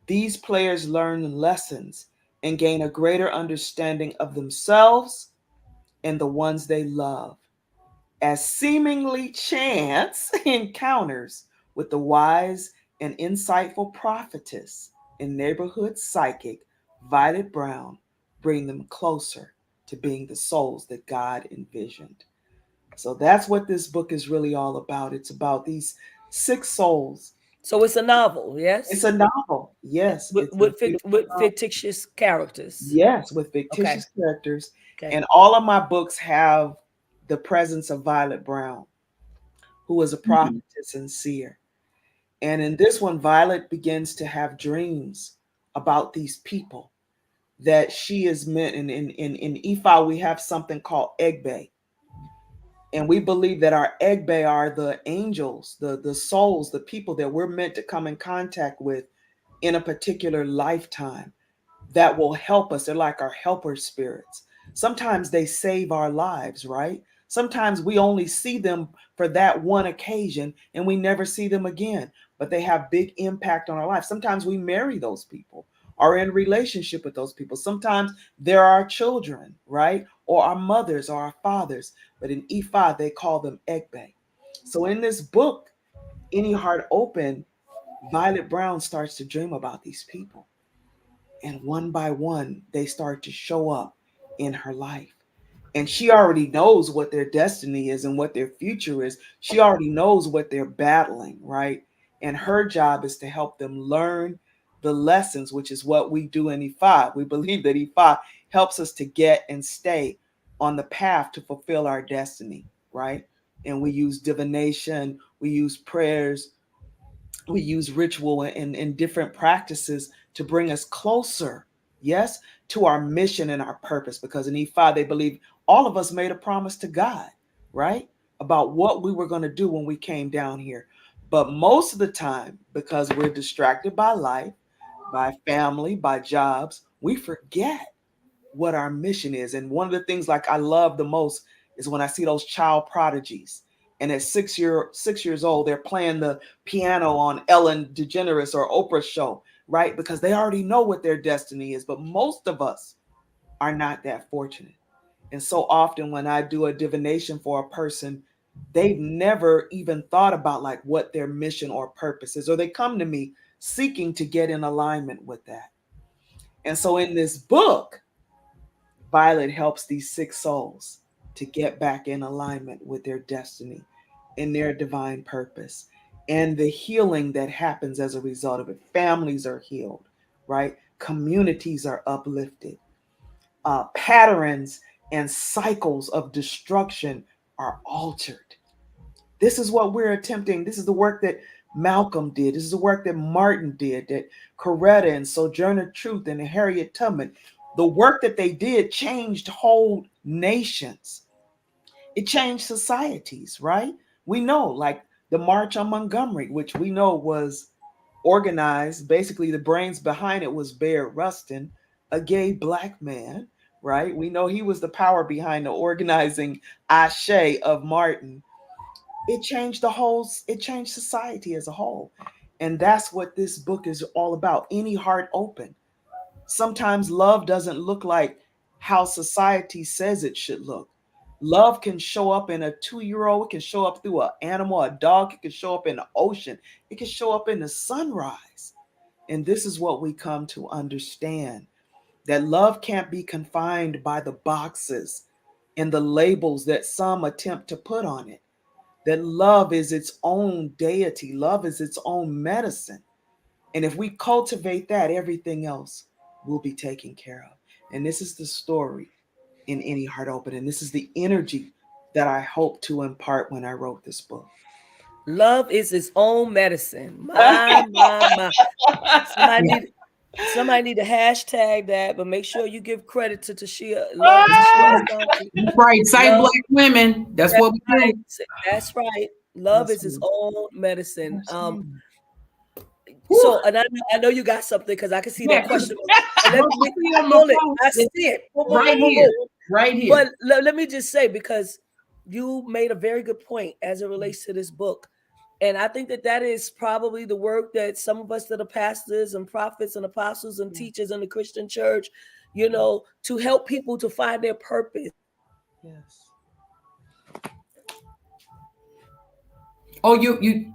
these players learn lessons and gain a greater understanding of themselves and the ones they love, as seemingly chance encounters with the wise and insightful prophetess and neighborhood psychic Violet Brown bring them closer to being the souls that God envisioned. So that's what this book is really all about. It's about these six souls. So it's a novel, It's yes, a novel. Yes, with it's a beautiful with novel. fictitious characters. Yes, with Okay, fictitious characters. okay. And all of my books have the presence of Violet Brown, who is a Mhm. prophetess and seer. And in this one, Violet begins to have dreams about these people that she is meant. In Ifa, we have something called Egbe. And we believe that our Egbe are the angels, the souls, the people that we're meant to come in contact with in a particular lifetime that will help us. They're like our helper spirits. Sometimes they save our lives, right? Sometimes we only see them for that one occasion and we never see them again, but they have big impact on our life. Sometimes we marry those people, are in relationship with those people. Sometimes they're our children, right? Or our mothers or our fathers. But in Ifa, they call them Egbe. So in this book, Any Heart Open, Violet Brown starts to dream about these people, and one by one they start to show up in her life, and she already knows what their destiny is and what their future is. She already knows what they're battling, right? And her job is to help them learn the lessons, which is what we do in Ifa. We believe that Ifa helps us to get and stay on the path to fulfill our destiny, right? And we use divination, we use prayers, we use ritual and different practices to bring us closer, yes, to our mission and our purpose. Because in E5, they believe all of us made a promise to God, right, about what we were going to do when we came down here. But most of the time, because we're distracted by life, by family, by jobs, we forget what our mission is. And one of the things like I love the most is when I see those child prodigies. And at 6 years old, they're playing the piano on Ellen DeGeneres or Oprah's show, right? Because they already know what their destiny is. But most of us are not that fortunate. And so often when I do a divination for a person, they've never even thought about like what their mission or purpose is, or they come to me seeking to get in alignment with that. And so in this book, Violet helps these 6 souls to get back in alignment with their destiny and their divine purpose, and the healing that happens as a result of it. Families are healed, right? Communities are uplifted. Patterns and cycles of destruction are altered. This is what we're attempting. This is the work that Malcolm did. This is the work that Martin did, that Coretta and Sojourner Truth and Harriet Tubman. The work that they did changed whole nations. It changed societies, right? We know, like the March on Montgomery, which we know was organized. Basically, the brains behind it was Bayard Rustin, a gay black man, right? We know he was the power behind the organizing Ashe of Martin. It changed society as a whole. And that's what this book is all about. Any heart open. Sometimes love doesn't look like how society says it should look. Love can show up in a 2-year old, it can show up through an animal, a dog, it can show up in the ocean, it can show up in the sunrise. And this is what we come to understand, that love can't be confined by the boxes and the labels that some attempt to put on it. That love is its own deity, love is its own medicine. And if we cultivate that, everything else will be taken care of. And this is the story in Any Heart Open. And this is the energy that I hope to impart when I wrote this book. Love is its own medicine. My. Somebody Yeah. need somebody need to hashtag that, but make sure you give credit to Tashia Asanti That's right. Cite Love. black women. That's That's what we right. do. That's right. Love Yes, is its ma'am. own medicine. Yes, ma'am. Whew. And I know you got something because I can see Yeah. that question. And let Well, me I see on my hold it. phone. I see it. Boom, boom, Right boom, boom, here. boom. Right here. But let me just say, because you made a very good point as it relates to this book. And I think that that is probably the work that some of us that are pastors and prophets and apostles and teachers in the Christian church, to help people to find their purpose. Yes. Oh, you.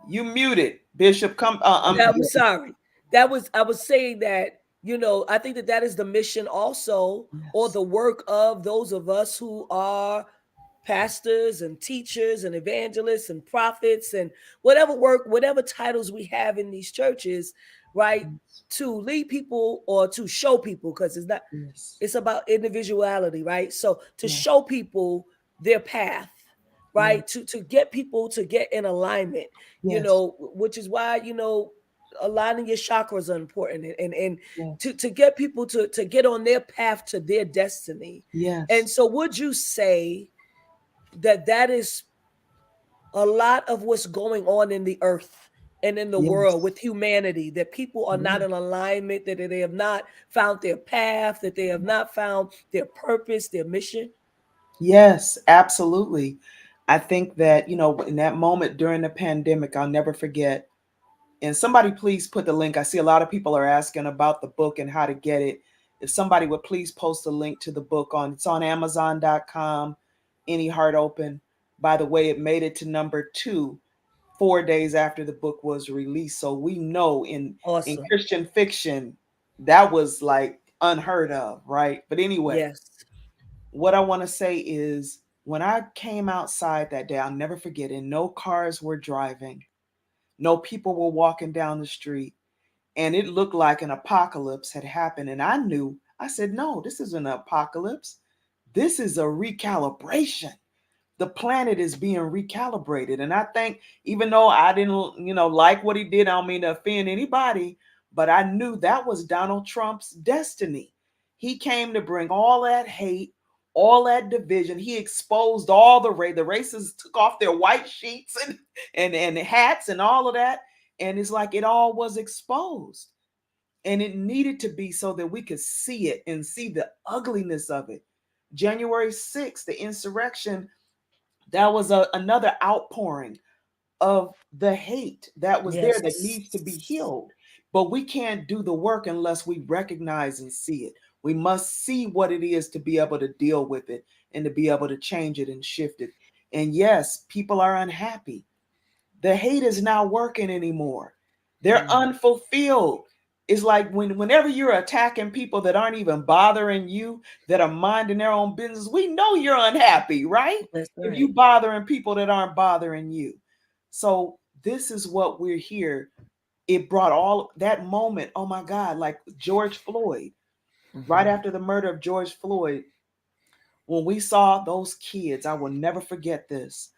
You muted, Bishop. Come. I'm sorry. I was saying that, I think that that is the mission also, or Yes. the work of those of us who are pastors and teachers and evangelists and prophets and whatever work, whatever titles we have in these churches, right? To lead people or to show people, because Yes. it's about individuality, right? So to Yes. show people their path, Yes. right? To get people to get in alignment, Yes. which is why, aligning your chakras are important, and Yes. to get people to get on their path to their destiny. Yes. And so would you say that that is a lot of what's going on in the earth and in the world Yes. with humanity, that people are not Yes. in alignment, that they have not found their path, that they have not found their purpose, their mission? Yes, absolutely. I think that, in that moment during the pandemic, I'll never forget. And somebody please put the link. I see a lot of people are asking about the book and how to get it. If somebody would please post a link to the book it's on Amazon.com, Any Heart Open. By the way, it made it to number 2 4 days after the book was released. So we know in Awesome. Christian fiction, that was like unheard of, right? But anyway, Yes. what I want to say is when I came outside that day, I'll never forget it. No cars were driving, no people were walking down the street, and it looked like an apocalypse had happened. And I said, no, this isn't an apocalypse. This is a recalibration. The planet is being recalibrated. And I think, even though I didn't, like what he did, I don't mean to offend anybody, but I knew that was Donald Trump's destiny. He came to bring all that hate, all that division. He exposed all the races took off their white sheets and hats and all of that. And it's like it all was exposed. And it needed to be so that we could see it and see the ugliness of it. January 6th, the insurrection, that was another outpouring of the hate that was there that Yes. needs to be healed. But we can't do the work unless we recognize and see it. We must see what it is to be able to deal with it and to be able to change it and shift it. And yes, people are unhappy. The hate is not working anymore. They're unfulfilled. It's like whenever you're attacking people that aren't even bothering you, that are minding their own business, we know you're unhappy, right? That's If you right. bothering people that aren't bothering you. So this is what we're here. It brought all that moment. Oh my God, like George Floyd, right Mhm. after the murder of George Floyd, when we saw those kids, I will never forget this.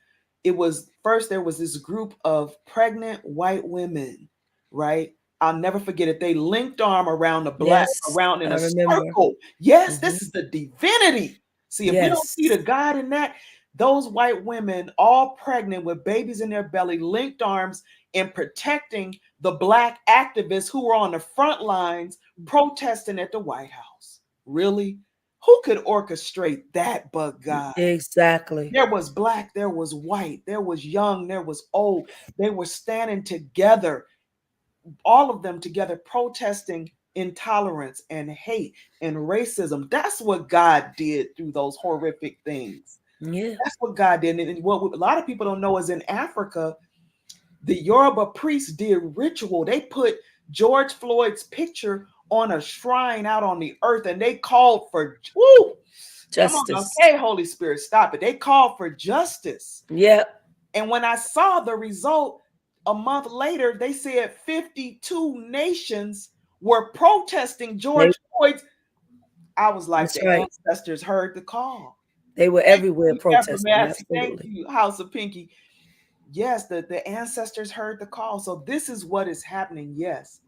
It was first there was this group of pregnant white women, right? I'll never forget it. They linked arm around the black, Yes, around in I a remember. circle. Yes, this is Mhm. the divinity. See, if we don't see Yes. the God in that, those white women, all pregnant with babies in their belly, linked arms and protecting the black activists who were on the front lines protesting at the White House. Really? Who could orchestrate that but God? Exactly. There was black, there was white, there was young, there was old. They were standing together, all of them together, protesting intolerance and hate and racism. That's what God did through those horrific things. Yeah. That's what God did. And what a lot of people don't know is in Africa, the Yoruba priests did ritual. They put George Floyd's picture on a shrine out on the earth and they called for, woo, come on, Justice. okay, Holy Spirit, stop it. They called for justice. Yep. And when I saw the result a month later, they said 52 nations were protesting They, George Floyd's. I was like, that's the right. ancestors heard the call. They were Thank everywhere you, Ever protesting. Massey. Thank Absolutely. you, House of Pinky. Yes, the ancestors heard the call. So this is what is happening. Yes.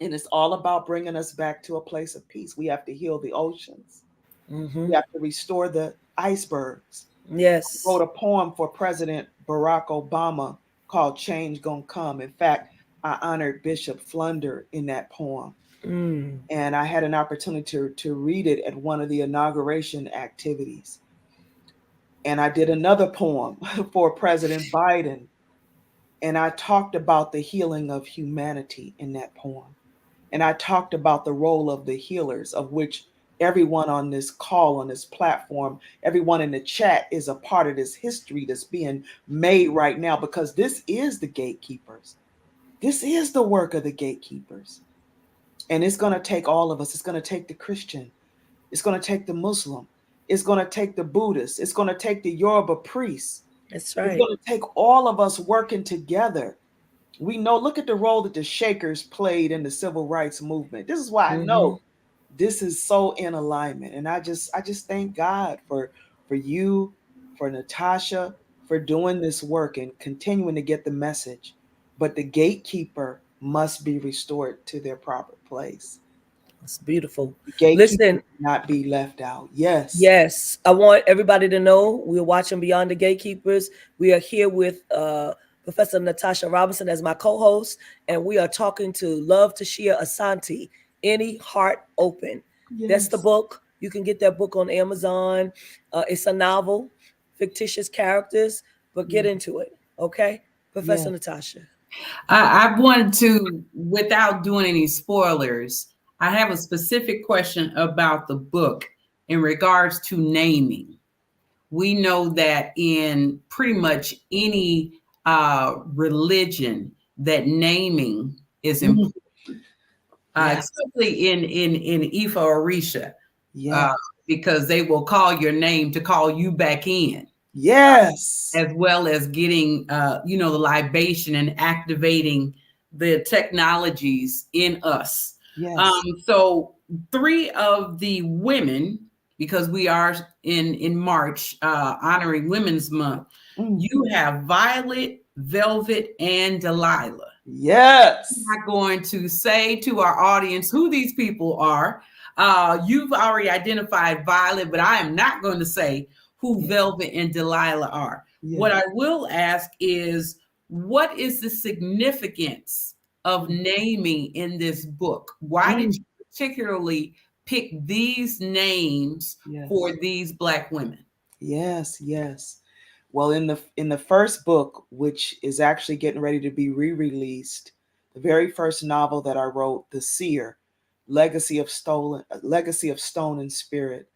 And it's all about bringing us back to a place of peace. We have to heal the oceans. We Hmm. have to restore the icebergs. I wrote Yes. a poem for President Barack Obama called Change Gonna Come. In fact, I honored Bishop Flunder in that poem. Mm. And I had an opportunity to read it at one of the inauguration activities. And I did another poem for President Biden. And I talked about the healing of humanity in that poem. And I talked about the role of the healers, of which everyone on this call, on this platform, everyone in the chat is a part of this history that's being made right now because this is the gatekeepers. This is the work of the gatekeepers. And it's going to take all of us. It's going to take the Christian. It's going to take the Muslim. It's going to take the Buddhist. It's going to take the Yoruba priests. That's It's right. going to take all of us working together. We know, look at the role that the Shakers played in the civil rights movement. This is why I Hmm. know this is so in alignment. And I just thank God for you, for Natasha, for doing this work and continuing to get the message. But the gatekeeper must be restored to their proper place. It's beautiful. The gatekeeper Listen, cannot be left out. Yes. yes, I want everybody to know we're watching Beyond the Gatekeepers. We are here with Professor Natasha Robinson as my co-host, and we are talking to Love Tashia Asanti, Any Heart Open. That's the Yes. book. You can get that book on Amazon. It's a novel, fictitious characters, but get Yes. into it. Okay, Professor Yes. Natasha. I wanted to, without doing any spoilers, I have a specific question about the book in regards to naming. We know that in pretty much any religion, that naming is Mm. important, Yes. especially in Ifa Orisha, uh, Yes. because they will call your name to call you back in, Yes. as well as getting the libation and activating the technologies in us. Yes. So three of the women, because we are in March honoring Women's Month, Mm. you have Violet, Velvet, and Delilah. I'm Yes. not going to say to our audience who these people are. You've already identified Violet, but I am not going to say who Yeah. Velvet and Delilah are. Yeah. What I will ask is, what is the significance of naming in this book? Why did Mm. you particularly pick these names Yes. for these Black women? Yes. Yes. Well, in the first book, which is actually getting ready to be re-released, the very first novel that I wrote, The Seer, Legacy of Stone and Spirit,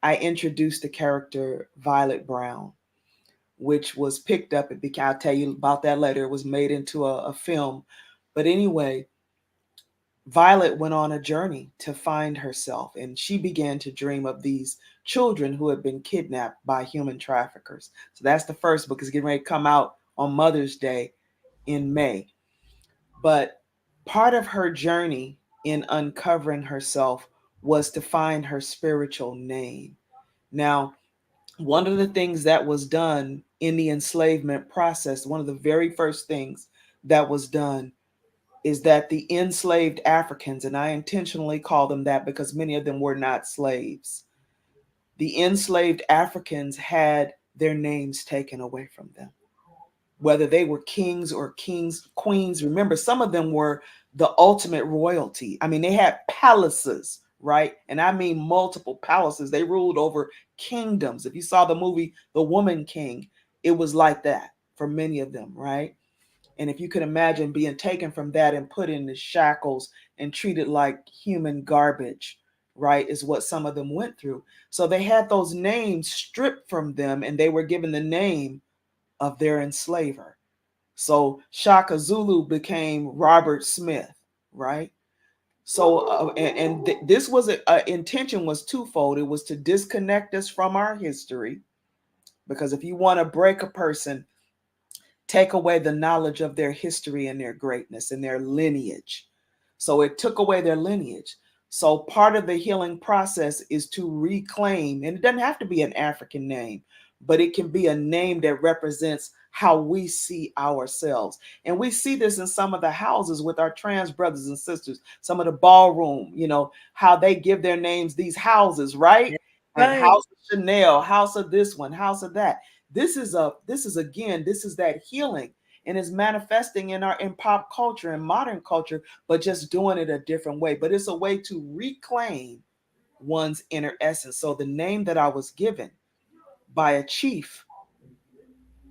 I introduced the character Violet Brown, which was picked up. I'll tell you about that later. It was made into a film. But anyway, Violet went on a journey to find herself, and she began to dream of these children who had been kidnapped by human traffickers. So that's the first book. It's getting ready to come out on Mother's Day in May. But part of her journey in uncovering herself was to find her spiritual name. Now, one of the things that was done in the enslavement process, one of the very first things that was done is that the enslaved Africans, and I intentionally call them that because many of them were not slaves, the enslaved Africans had their names taken away from them, whether they were kings or kings, queens. Remember, some of them were the ultimate royalty. I mean, they had palaces, right? And I mean multiple palaces. They ruled over kingdoms. If you saw the movie The Woman King, it was like that for many of them, right? And if you could imagine being taken from that and put in the shackles and treated like human garbage, right, is what some of them went through. So they had those names stripped from them and they were given the name of their enslaver. So Shaka Zulu became Robert Smith, right? So, this was intention was twofold. It was to disconnect us from our history, because if you want to break a person, take away the knowledge of their history and their greatness and their lineage. So it took away their lineage. So part of the healing process is to reclaim, and it doesn't have to be an African name, but it can be a name that represents how we see ourselves. And we see this in some of the houses with our trans brothers and sisters, some of the ballroom, how they give their names these houses, right? Yeah. And Right. House of Chanel, House of this one, House of that. This is that healing, and is manifesting in pop culture and modern culture, but just doing it a different way. But it's a way to reclaim one's inner essence. So the name that I was given by a chief,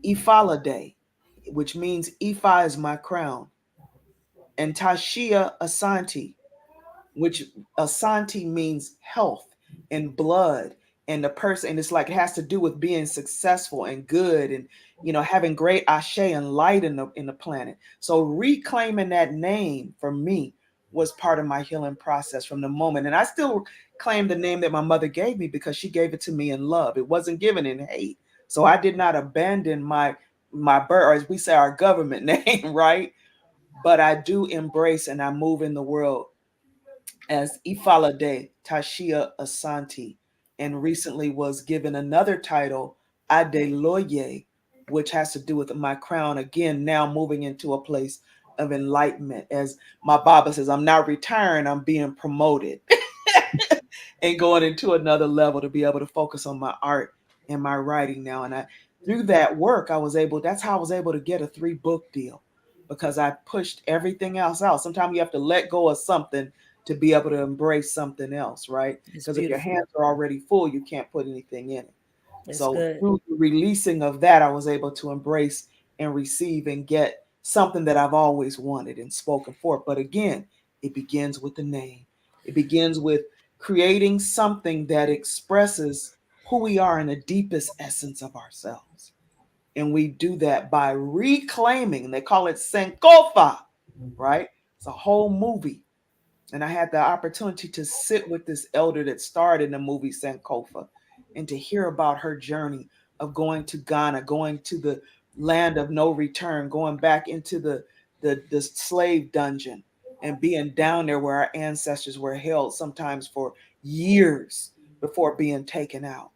Ifalade, which means Ifa is my crown, and Tashia Asanti, which Asante means health and blood, and the person, and it's like it has to do with being successful and good, and having great ashe and light in the planet. So reclaiming that name for me was part of my healing process from the moment. And I still claim the name that my mother gave me because she gave it to me in love. It wasn't given in hate. So I did not abandon my birth, or as we say, our government name, right? But I do embrace and I move in the world as Ifalade Tashia Asanti, and recently was given another title, Adeloye, which has to do with my crown. Again, now moving into a place of enlightenment. As my Baba says, I'm not retiring, I'm being promoted and going into another level to be able to focus on my art and my writing now. And through that work, that's how I was able to get a 3-book deal, because I pushed everything else out. Sometimes you have to let go of something to be able to embrace something else, right? It's Because if your beautiful. hands are already full, you can't put anything in it. It's So good. through the releasing of that, I was able to embrace and receive and get something that I've always wanted and spoken for. But again, it begins with the name. It begins with creating something that expresses who we are in the deepest essence of ourselves. And we do that by reclaiming, they call it Sankofa, right? It's a whole movie, and I had the opportunity to sit with this elder that starred in the movie Sankofa, and to hear about her journey of going to Ghana, going to the land of no return, going back into the slave dungeon, and being down there where our ancestors were held sometimes for years before being taken out.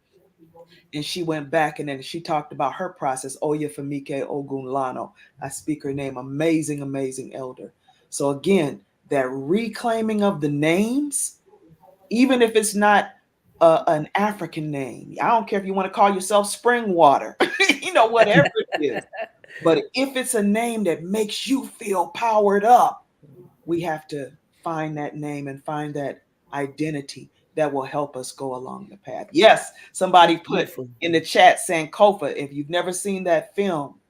And she went back, and then she talked about her process. Oya Famike Ogunlano. I speak her name. Amazing, amazing elder. So again, that reclaiming of the names, even if it's not an African name. I don't care if you want to call yourself Spring Water, whatever it is. But if it's a name that makes you feel powered up, we have to find that name and find that identity that will help us go along the path. Yes, somebody It's put beautiful. in the chat Sankofa. If you've never seen that film,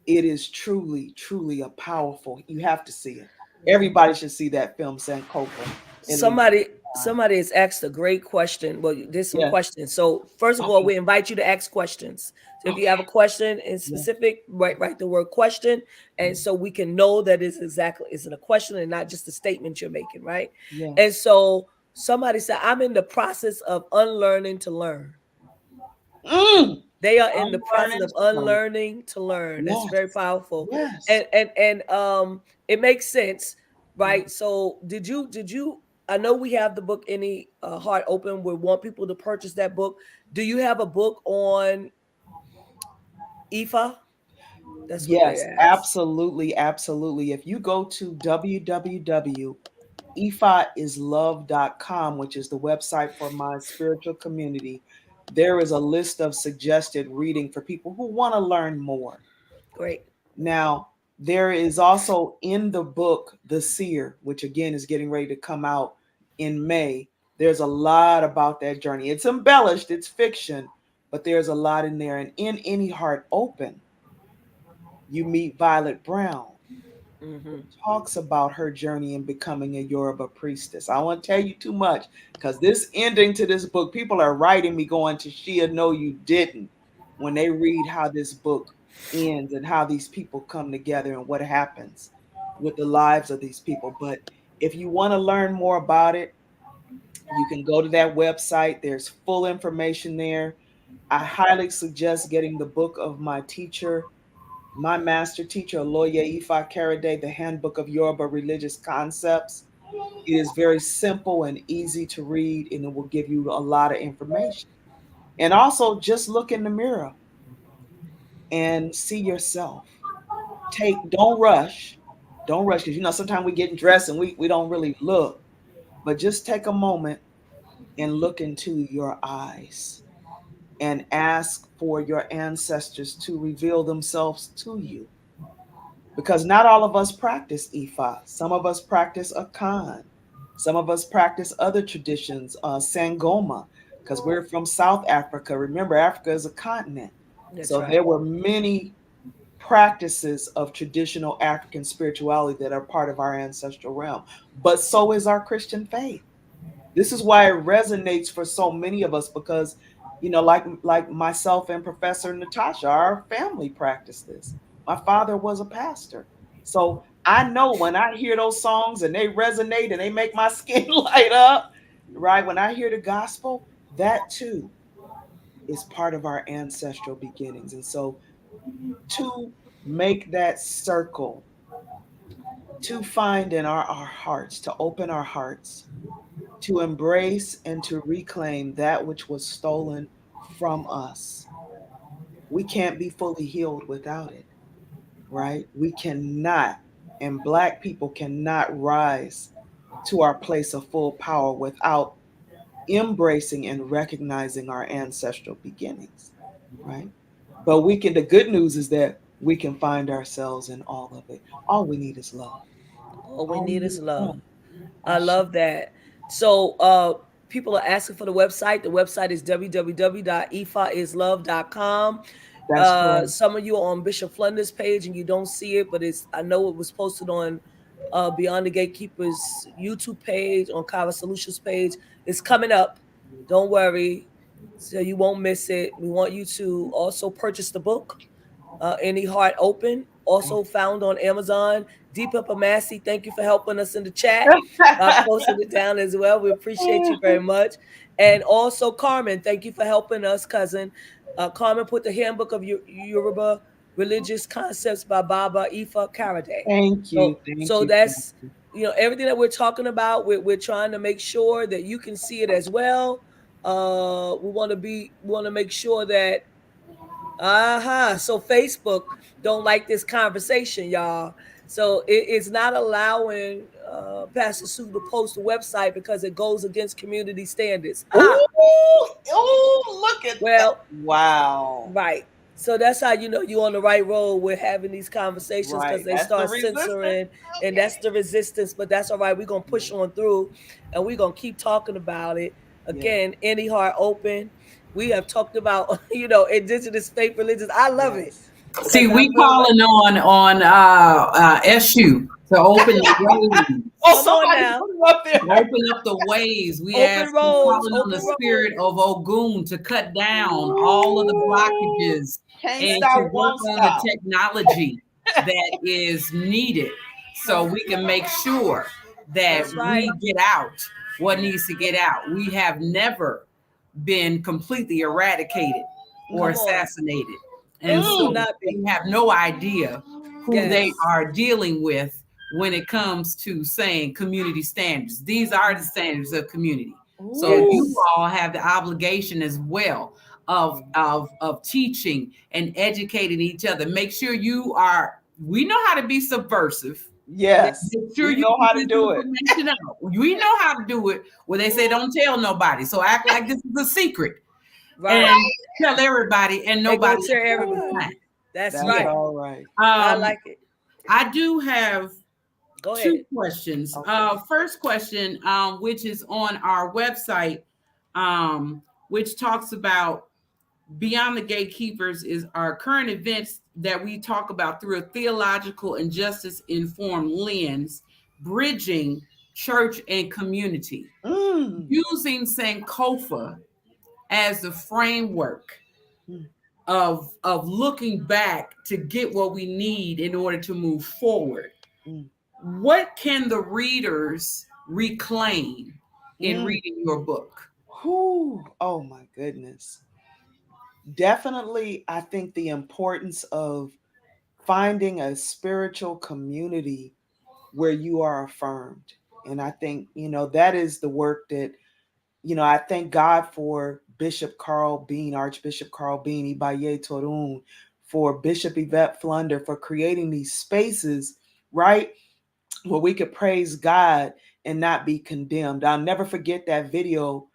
it is truly, truly a powerful. You have to see it. Everybody should see that film, Sankofa, at least Somebody Somebody has asked a great question. Well, there's some Yes. questions. So first of all, Okay. we invite you to ask questions. So if you have Okay. a question in Yeah. specific, write the word question, and so we can know that it's exactly is it a question and not just a statement you're making, right? And Yes. so somebody said, "I'm in the process of unlearning to learn." Mm. They are in I'm the process learning of to learn. unlearning to learn. That's Yes. very powerful, Yes. and it makes sense, right? So did you? I know we have the book Any Heart Open. We want people to purchase that book. Do you have a book on IFA? That's what they Yes, asked. absolutely, absolutely. If you go to www.ifaIsLove.com, which is the website for my spiritual community, there is a list of suggested reading for people who want to learn more. Great. Now, there is also in the book, The Seer, which again is getting ready to come out in May. There's a lot about that journey. It's embellished, it's fiction, but there's a lot in there. And in Any Heart Open, you meet Violet Brown, who Hmm. talks about her journey in becoming a Yoruba priestess. I won't tell you too much because this ending to this book, people are writing me going, Tashia, no, you didn't, when they read how this book ends and how these people come together and what happens with the lives of these people. But if you want to learn more about it, you can go to that website. There's full information there. I highly suggest getting the book of my teacher, my master teacher, Aloye Ifa Karade, The Handbook of Yoruba Religious Concepts. It is very simple and easy to read, and it will give you a lot of information. And also, just look in the mirror and see yourself. Don't rush. Don't rush, because sometimes we get dressed and we don't really look, but just take a moment and look into your eyes and ask for your ancestors to reveal themselves to you, because not all of us practice Ifa. Some of us practice Akan. Some of us practice other traditions, Sangoma, because we're from South Africa. Remember, Africa is a continent. That's So right. there were many practices of traditional African spirituality that are part of our ancestral realm. But so is our Christian faith. This is why it resonates for so many of us, because like myself and Professor Natasha, our family practiced this. My father was a pastor. So I know when I hear those songs and they resonate and they make my skin light up, right? When I hear the gospel, that too is part of our ancestral beginnings. And so to make that circle, to find in our hearts, to open our hearts, to embrace and to reclaim that which was stolen from us. We can't be fully healed without it, right? We cannot, and Black people cannot rise to our place of full power without embracing and recognizing our ancestral beginnings, right? But the good news is that we can find ourselves in all of it. All we need is love. All we All we need need is is love. love. I Ashe. love that. So people are asking for the website. The website is www.ifaislove.com. That's correct. Some of you are on Bishop Flunder's page and you don't see it, but I know it was posted on Beyond the Gatekeepers YouTube page, on Kava Solutions page. It's coming up. Don't worry. So you won't miss it. We want you to also purchase the book, Any Heart Open, also found on Amazon. Deepa Massey, thank you for helping us in the chat. I posted it down as well. We appreciate you very much. And also Carmen, thank you for helping us, cousin. Carmen put the Handbook of Yoruba Religious Concepts by Baba Ifa Karade. Thank you. Thank So you. Thank that's, you. everything that we're talking about. We're trying to make sure that you can see it as well. We want to make sure that so Facebook don't like this conversation, y'all. So it's not allowing Pastor Sue to post a website because it goes against community standards. Look at that. Well, Wow. right. So that's how you know you're on the right road with having these conversations, because Right. they That's the start resistance. censoring, and Okay. that's the resistance. But that's all right. We're gonna push on through, and we're gonna keep talking about it. Yes. Again, Any Heart Open. We have talked about indigenous faith religions. I love it Yes. See, because I we feel like calling on SU to open the ways. Oh, Come on somebody now. put it up there. Open up the ways. We Open ask, we roads, calling on the open roads. spirit of Ogun to cut down all of the Ooh, blockages can't and That's to stop, it. work won't on the stop. technology that is needed so we can make sure that That's right. we get out what needs to get out. We have never been completely eradicated or Come on. assassinated. And And we will so Mm, not they be. have no idea who they Yes. are dealing with when it comes to saying community standards. These are the standards of community. So you ooh, Yes. all have the obligation as well of teaching and educating each other. Make sure you are, we know how to be subversive. Yeah. yes, Make sure we you know get how to this do it. information out. We know how to do it where they say don't tell nobody. So act like this is a secret Right. and tell everybody and And go nobody tell else knows everybody. that. That's That's Yeah. right. all right. I Um, like it. I do have Go two ahead. questions. Okay. First question, which is on our website, which talks about Beyond the Gatekeepers is our current events that we talk about through a theological and justice informed lens, bridging church and community, Mm, using Sankofa as the framework mm, of looking back to get what we need in order to move forward. mm, What can the readers reclaim in mm. reading your book? Whew. Oh my goodness. Definitely, I think the importance of finding a spiritual community where you are affirmed. And I think, that is the work that, I thank God for Bishop Carl Bean, Archbishop Carl Bean, Ibaye Torun, for Bishop Yvette Flunder, for creating these spaces, right, where we could praise God and not be condemned. I'll never forget that video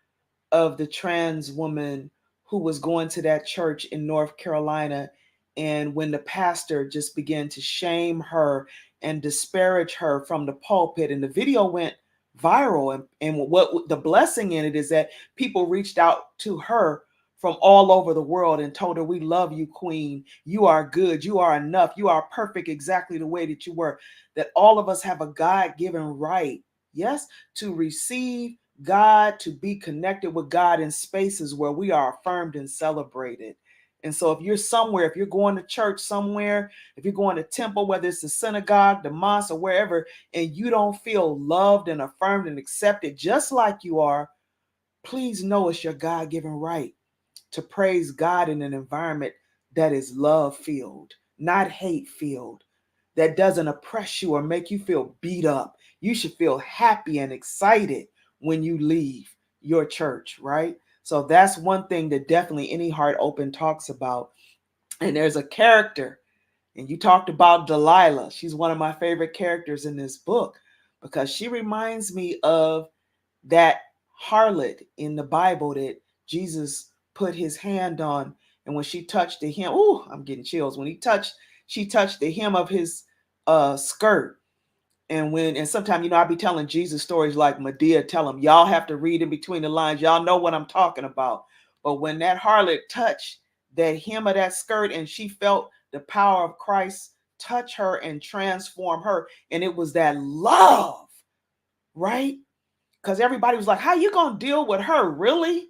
of the trans woman who was going to that church in North Carolina. And when the pastor just began to shame her and disparage her from the pulpit, and the video went viral. And what the blessing in it is that people reached out to her from all over the world and told her, "We love you, Queen. You are good. You are enough. You are perfect exactly the way that you were." That all of us have a God given right, yes, to receive God, to be connected with God in spaces where we are affirmed and celebrated. And so if you're somewhere, if you're going to church somewhere, if you're going to temple, whether it's the synagogue, the mosque, or wherever, and you don't feel loved and affirmed and accepted just like you are, please know it's your God-given right to praise God in an environment that is love-filled, not hate-filled, that doesn't oppress you or make you feel beat up. You should feel happy and excited when you leave your church, right? So that's one thing that definitely Any Heart Open talks about. And there's a character, and you talked about Delilah. She's one of my favorite characters in this book because she reminds me of that harlot in the Bible that Jesus put his hand on. And when she touched the hem, oh, I'm getting chills. She touched the hem of his skirt. And sometimes, I be telling Jesus stories like Medea tell him, y'all have to read in between the lines. Y'all know what I'm talking about. But when that harlot touched that hem of that skirt and she felt the power of Christ touch her and transform her, and it was that love, right? Because everybody was like, how you gonna deal with her? Really?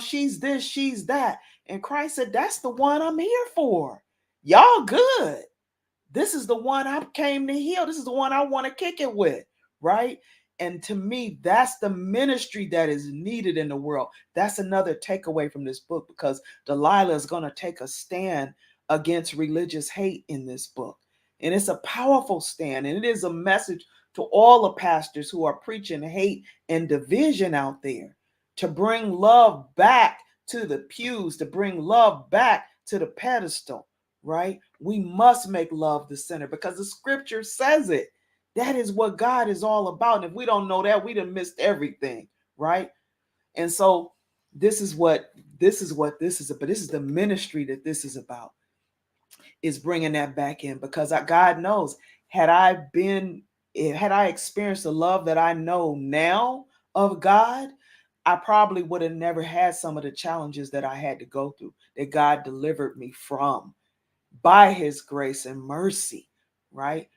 She's this, she's that. And Christ said, that's the one I'm here for. Y'all good. This is the one I came to heal. This is the one I want to kick it with, right? And to me, that's the ministry that is needed in the world. That's another takeaway from this book, because Delilah is going to take a stand against religious hate in this book. And it's a powerful stand. And it is a message to all the pastors who are preaching hate and division out there, to bring love back to the pews, to bring love back to the pedestal, right? We must make love the center because the scripture says it. That is what God is all about. And if we don't know that, we done missed everything, right? And so this is the ministry that this is about, is bringing that back in, because God knows, had I experienced the love that I know now of God, I probably would have never had some of the challenges that I had to go through, that God delivered me from by his grace and mercy, right?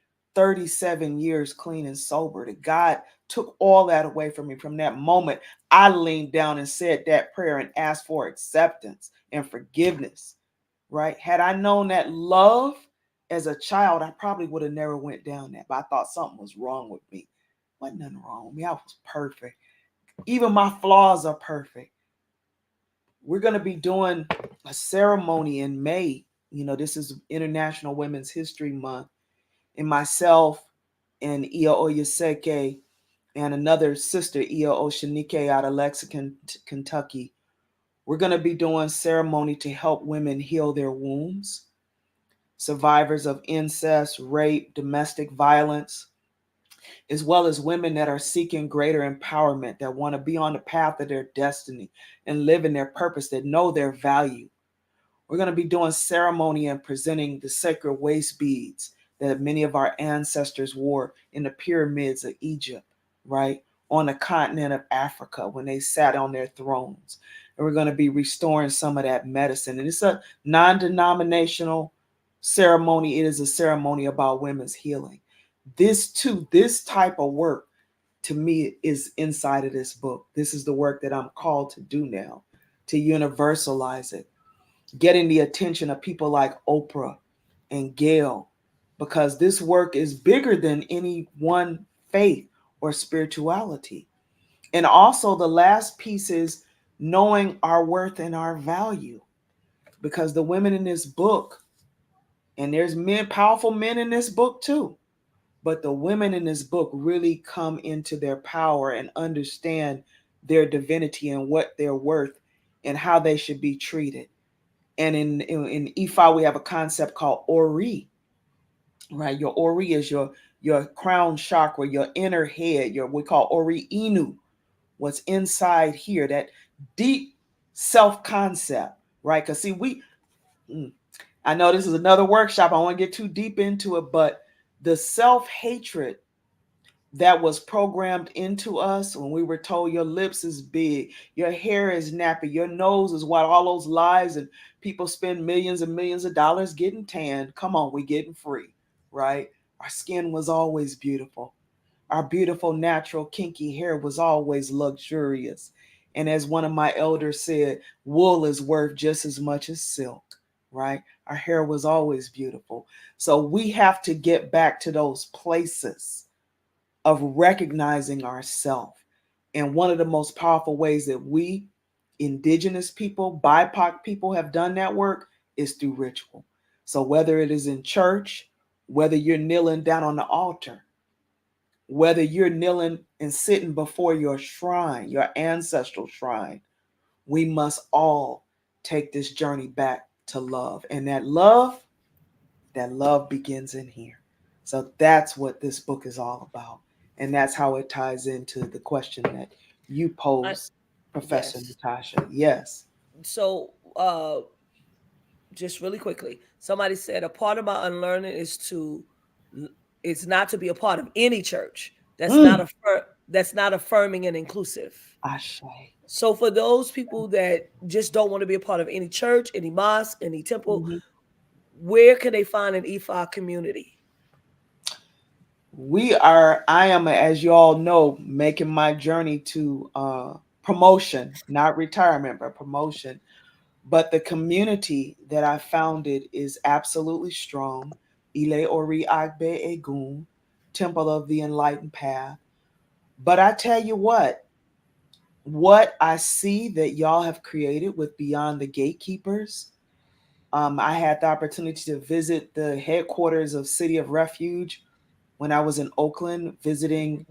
37 years clean and sober. That God took all that away from me. From that moment, I leaned down and said that prayer and asked for acceptance and forgiveness. Right? Had I known that love as a child, I probably would have never went down that. But I thought something was wrong with me. Wasn't nothing wrong with me. I was perfect. Even my flaws are perfect. We're going to be doing a ceremony in May. You know, this is International Women's History Month. And myself and Ia Oyaseke and another sister, Ia Oshanike, out of Lexington, Kentucky, we're going to be doing ceremony to help women heal their wombs, survivors of incest, rape, domestic violence, as well as women that are seeking greater empowerment, that want to be on the path of their destiny and live in their purpose, that know their value. We're going to be doing ceremony and presenting the sacred waist beads that many of our ancestors wore in the pyramids of Egypt, right? On the continent of Africa when they sat on their thrones. And we're going to be restoring some of that medicine. And it's a non-denominational ceremony. It is a ceremony about women's healing. This type of work to me is inside of this book. This is the work that I'm called to do now, to universalize it, getting the attention of people like Oprah and Gail, because this work is bigger than any one faith or spirituality. And also, the last piece is knowing our worth and our value, because the women in this book, and there's men, powerful men in this book too, but the women in this book really come into their power and understand their divinity and what they're worth and how they should be treated. And in Ifa, we have a concept called Ori, right? Your Ori is your crown chakra, your inner head, your we call Ori Inu, what's inside here, that deep self-concept, right? Because see, I know this is another workshop. I don't want to get too deep into it, but the self-hatred that was programmed into us when we were told your lips is big, your hair is nappy, your nose is what, all those lies, and people spend millions and millions of dollars getting tanned. Come on, we getting free, right? Our skin was always beautiful. Our beautiful, natural, kinky hair was always luxurious. And as one of my elders said, wool is worth just as much as silk, right? Our hair was always beautiful. So we have to get back to those places of recognizing ourselves. And one of the most powerful ways that we, indigenous people, BIPOC people, have done that work is through ritual. So whether it is in church, whether you're kneeling down on the altar, whether you're kneeling and sitting before your shrine, your ancestral shrine, we must all take this journey back to love. And that love begins in here. So that's what this book is all about. And that's how it ties into the question that you I, pose, Professor yes. Natasha. Yes. So, just really quickly, somebody said a part of my unlearning is to, it's not to be a part of any church Mm. that's not affirming and inclusive. Ashe. So for those people that just don't want to be a part of any church, any mosque, any temple, Mhm. where can they find an EFA community? I am, as you all know, making my journey to promotion, not retirement, but promotion. But the community that I founded is absolutely strong. Ile Ori Agbe Egun, Temple of the Enlightened Path. But I tell you what I see that y'all have created with Beyond the Gatekeepers. I had the opportunity to visit the headquarters of City of Refuge when I was in Oakland visiting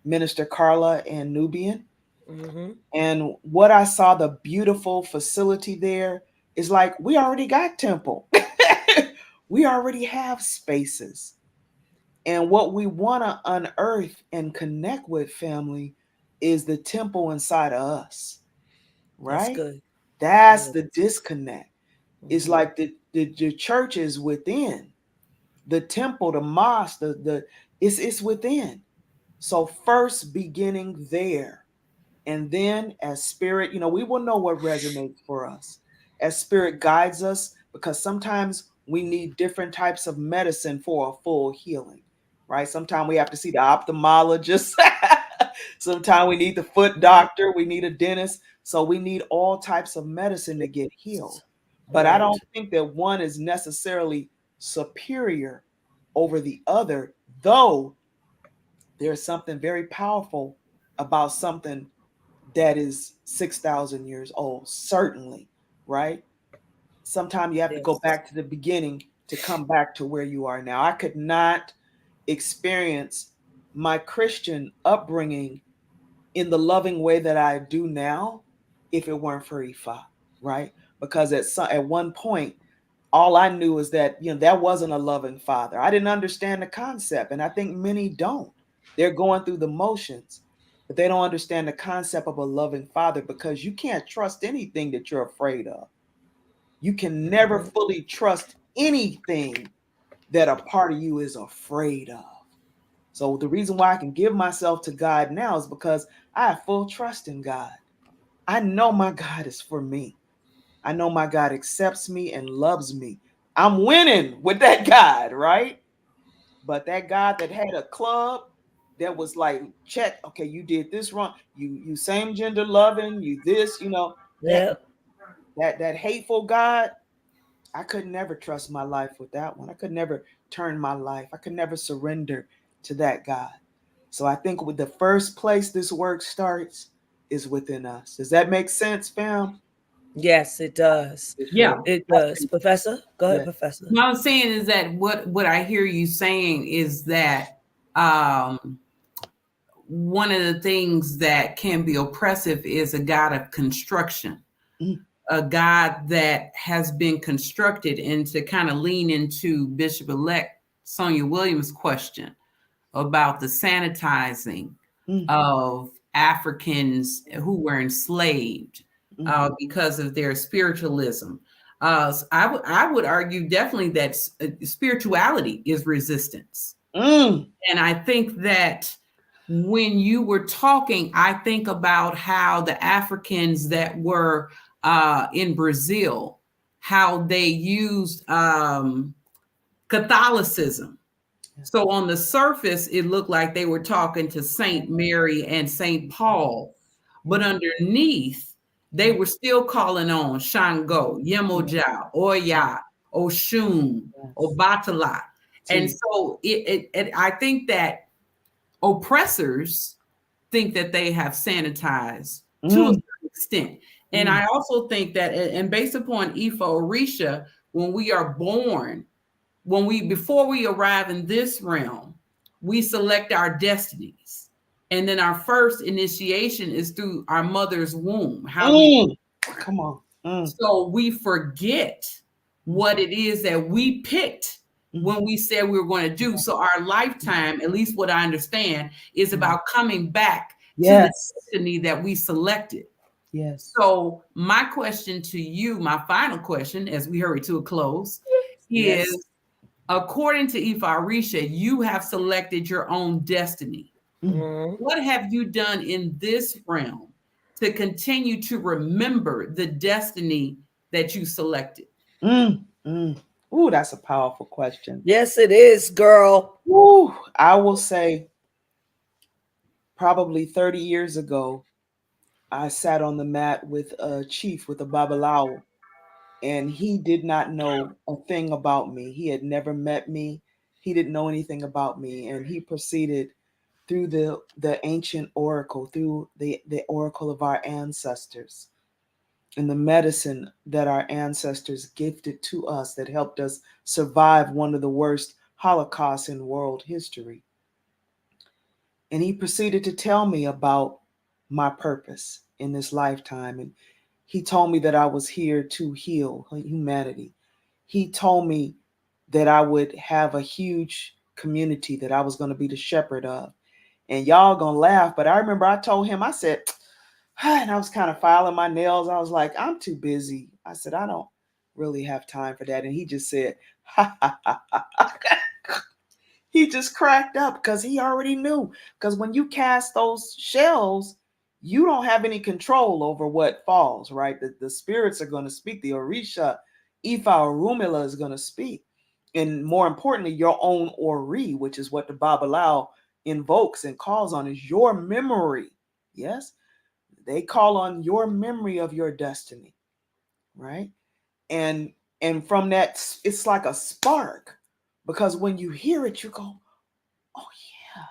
Minister Carla and Nubian. Mm-hmm. And what I saw, the beautiful facility there, is like we already got temple. We already have spaces. And what we want to unearth and connect with, family, is the temple inside of us, That's right? good. That's Yeah. the disconnect. It's Mm-hmm. like the church is within, the temple, the mosque, the it's within. So first beginning there, and then as spirit, we will know what resonates for us as spirit guides us, because sometimes we need different types of medicine for a full healing. right? Sometimes we have to see the ophthalmologist. Sometimes we need the foot doctor. We need a dentist. So we need all types of medicine to get healed. But I Right. don't think that one is necessarily superior over the other, though there's something very powerful about something that is 6,000 years old, certainly, right? Sometimes you have to go Yes. back to the beginning to come back to where you are now. I could not experience my Christian upbringing in the loving way that I do now if it weren't for Ifa, right? Because at one point, all I knew is that that wasn't a loving father. I didn't understand the concept, and I think many don't. They're going through the motions, but they don't understand the concept of a loving father because you can't trust anything that you're afraid of. You can never Mhm. fully trust anything that a part of you is afraid of. So the reason why I can give myself to God now is because I have full trust in God. I know my God is for me. I know my God accepts me and loves me. I'm winning with that God, right? But that God that had a club that was like, check, okay, you did this wrong. You same gender loving, you this, that Yep. that hateful God, I could never trust my life with that one. I could never turn my life. I could never surrender to that God. So I think with the first place this work starts is within us. Does that make sense, fam? Yes, it does. Yeah. Bishop. It does. Professor, go ahead, Yeah. Professor. What I'm saying is that what I hear you saying is that um, one of the things that can be oppressive is a God of construction, Mm, a God that has been constructed, and to kind of lean into Bishop-Elect Sonia Williams' question about the sanitizing mm, of Africans who were enslaved mm, because of their spiritualism. So I would argue definitely that spirituality is resistance, mm. and I think that when you were talking, I think about how the Africans that were in Brazil, how they used Catholicism. So on the surface, it looked like they were talking to Saint Mary and Saint Paul, but underneath, they were still calling on Shango, Yemoja, Oya, Oshun, Yes. Obatala. And See. so I think that oppressors think that they have sanitized to a Mm, certain extent. And mm, I also think that, and based upon Ifa Orisha, when we are born, before we arrive in this realm, we select our destinies. And then our first initiation is through our mother's womb, how we mm. Come on. Mm, so we forget what it is that we picked mm, when we said we were going to do. So our lifetime, at least what I understand, is mm. about coming back to the Yes. destiny that we selected. Yes. So my question to you, my final question, as we hurry to a close, Yes. is according to Ifa Arisha, you have selected your own destiny. Mm, Mhm. What have you done in this realm to continue to remember the destiny that you selected? mm, mm. Ooh, that's a powerful question. Yes, it is, girl. Ooh, I will say probably 30 years ago, I sat on the mat with a chief, with a Babalao, and he did not know a thing about me. He had never met me. He didn't know anything about me. And he proceeded through the ancient oracle, through the oracle of our ancestors and the medicine that our ancestors gifted to us that helped us survive one of the worst holocausts in world history. And he proceeded to tell me about my purpose in this lifetime. And he told me that I was here to heal humanity. He told me that I would have a huge community that I was going to be the shepherd of. And y'all gonna laugh, but I remember I told him, I said, and I was kind of filing my nails. I was like, I'm too busy. I said, I don't really have time for that. And he just said, ha ha ha ha. He just cracked up because he already knew. Because when you cast those shells, you don't have any control over what falls, right? The spirits are going to speak. The Orisha, Ifa, or Rumila is going to speak. and more importantly, your own ori, which is what the Babalawo invokes and calls on, is your memory. Yes, they call on your memory of your destiny, right? And and from that, it's like a spark, because when you hear it, you go, "Oh yeah,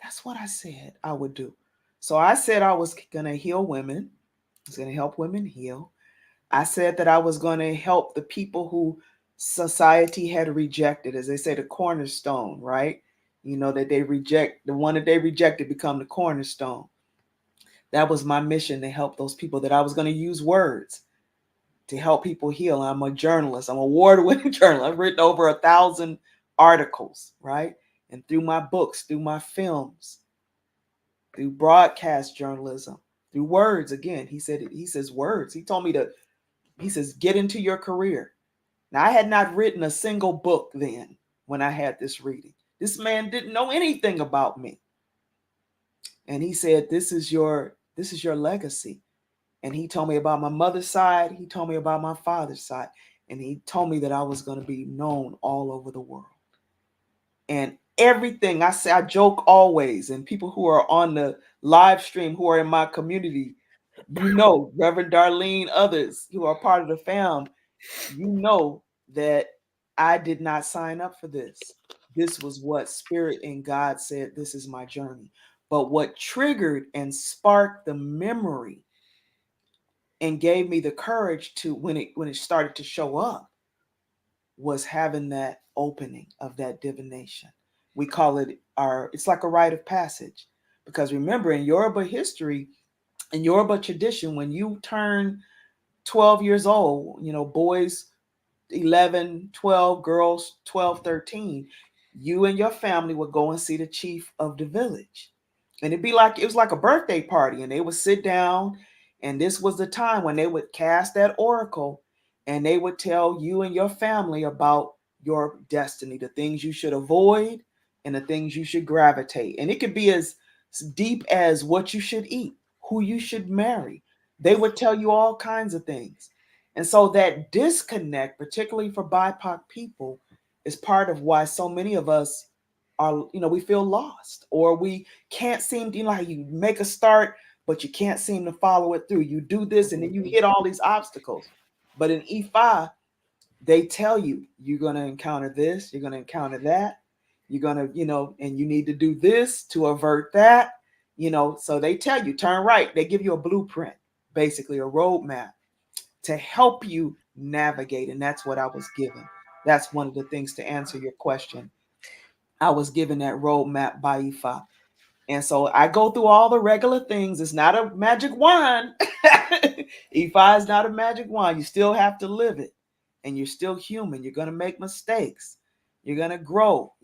that's what I said I would do." So I said I was gonna heal women. I was gonna help women heal. I said that I was gonna help the people who society had rejected, as they say, the cornerstone, right? You know, that they reject, the one that they rejected become the cornerstone. That was my mission, to help those people, that I was going to use words to help people heal. I'm a journalist. I'm an award-winning journalist. I've written over 1,000 articles, right? And through my books, through my films, through broadcast journalism, through words, again, he says words. He told me to, he says, get into your career. Now, I had not written a single book then when I had this reading. This man didn't know anything about me. And he said, this is your legacy. And he told me about my mother's side. He told me about my father's side. And he told me that I was going to be known all over the world. And everything I say, I joke always. And people who are on the live stream, who are in my community, Reverend Darlene, others who are part of the fam, that I did not sign up for this. This was what Spirit and God said, this is my journey. But what triggered and sparked the memory and gave me the courage to, when it started to show up, was having that opening of that divination. We call it it's like a rite of passage, because remember, in Yoruba history, in Yoruba tradition, when you turn 12 years old, boys 11, 12, girls 12, 13, you and your family would go and see the chief of the village. And it was like a birthday party, and they would sit down, and this was the time when they would cast that oracle, and they would tell you and your family about your destiny, the things you should avoid and the things you should gravitate. And it could be as deep as what you should eat, who you should marry. They would tell you all kinds of things. And so that disconnect, particularly for BIPOC people, is part of why so many of us are, we feel lost, or we can't seem to, how you make a start, but you can't seem to follow it through. You do this and then you hit all these obstacles. But in Ifa, they tell you, you're going to encounter this, you're going to encounter that, you're going to, and you need to do this to avert that, so they tell you, turn right. They give you a blueprint, basically a roadmap to help you navigate. And that's what I was given. That's one of the things, to answer your question. I was given that roadmap by Ifa. And so I go through all the regular things. It's not a magic wand. Ifa is not a magic wand. You still have to live it. And you're still human. You're going to make mistakes. You're going to grow,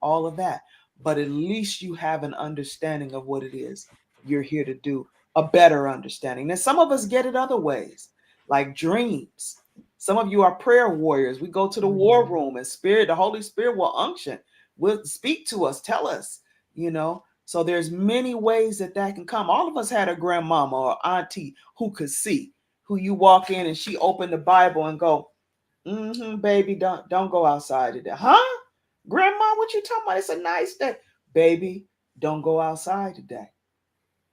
all of that. But at least you have an understanding of what it is you're here to do, a better understanding. And some of us get it other ways, like dreams. Some of you are prayer warriors. We go to the war room, and the Holy Spirit will unction, will speak to us, tell us, So there's many ways that can come. All of us had a grandmama or auntie who could see, who you walk in and she opened the Bible and go, baby, don't go outside today. Huh? Grandma, what you talking about? It's a nice day. Baby, don't go outside today.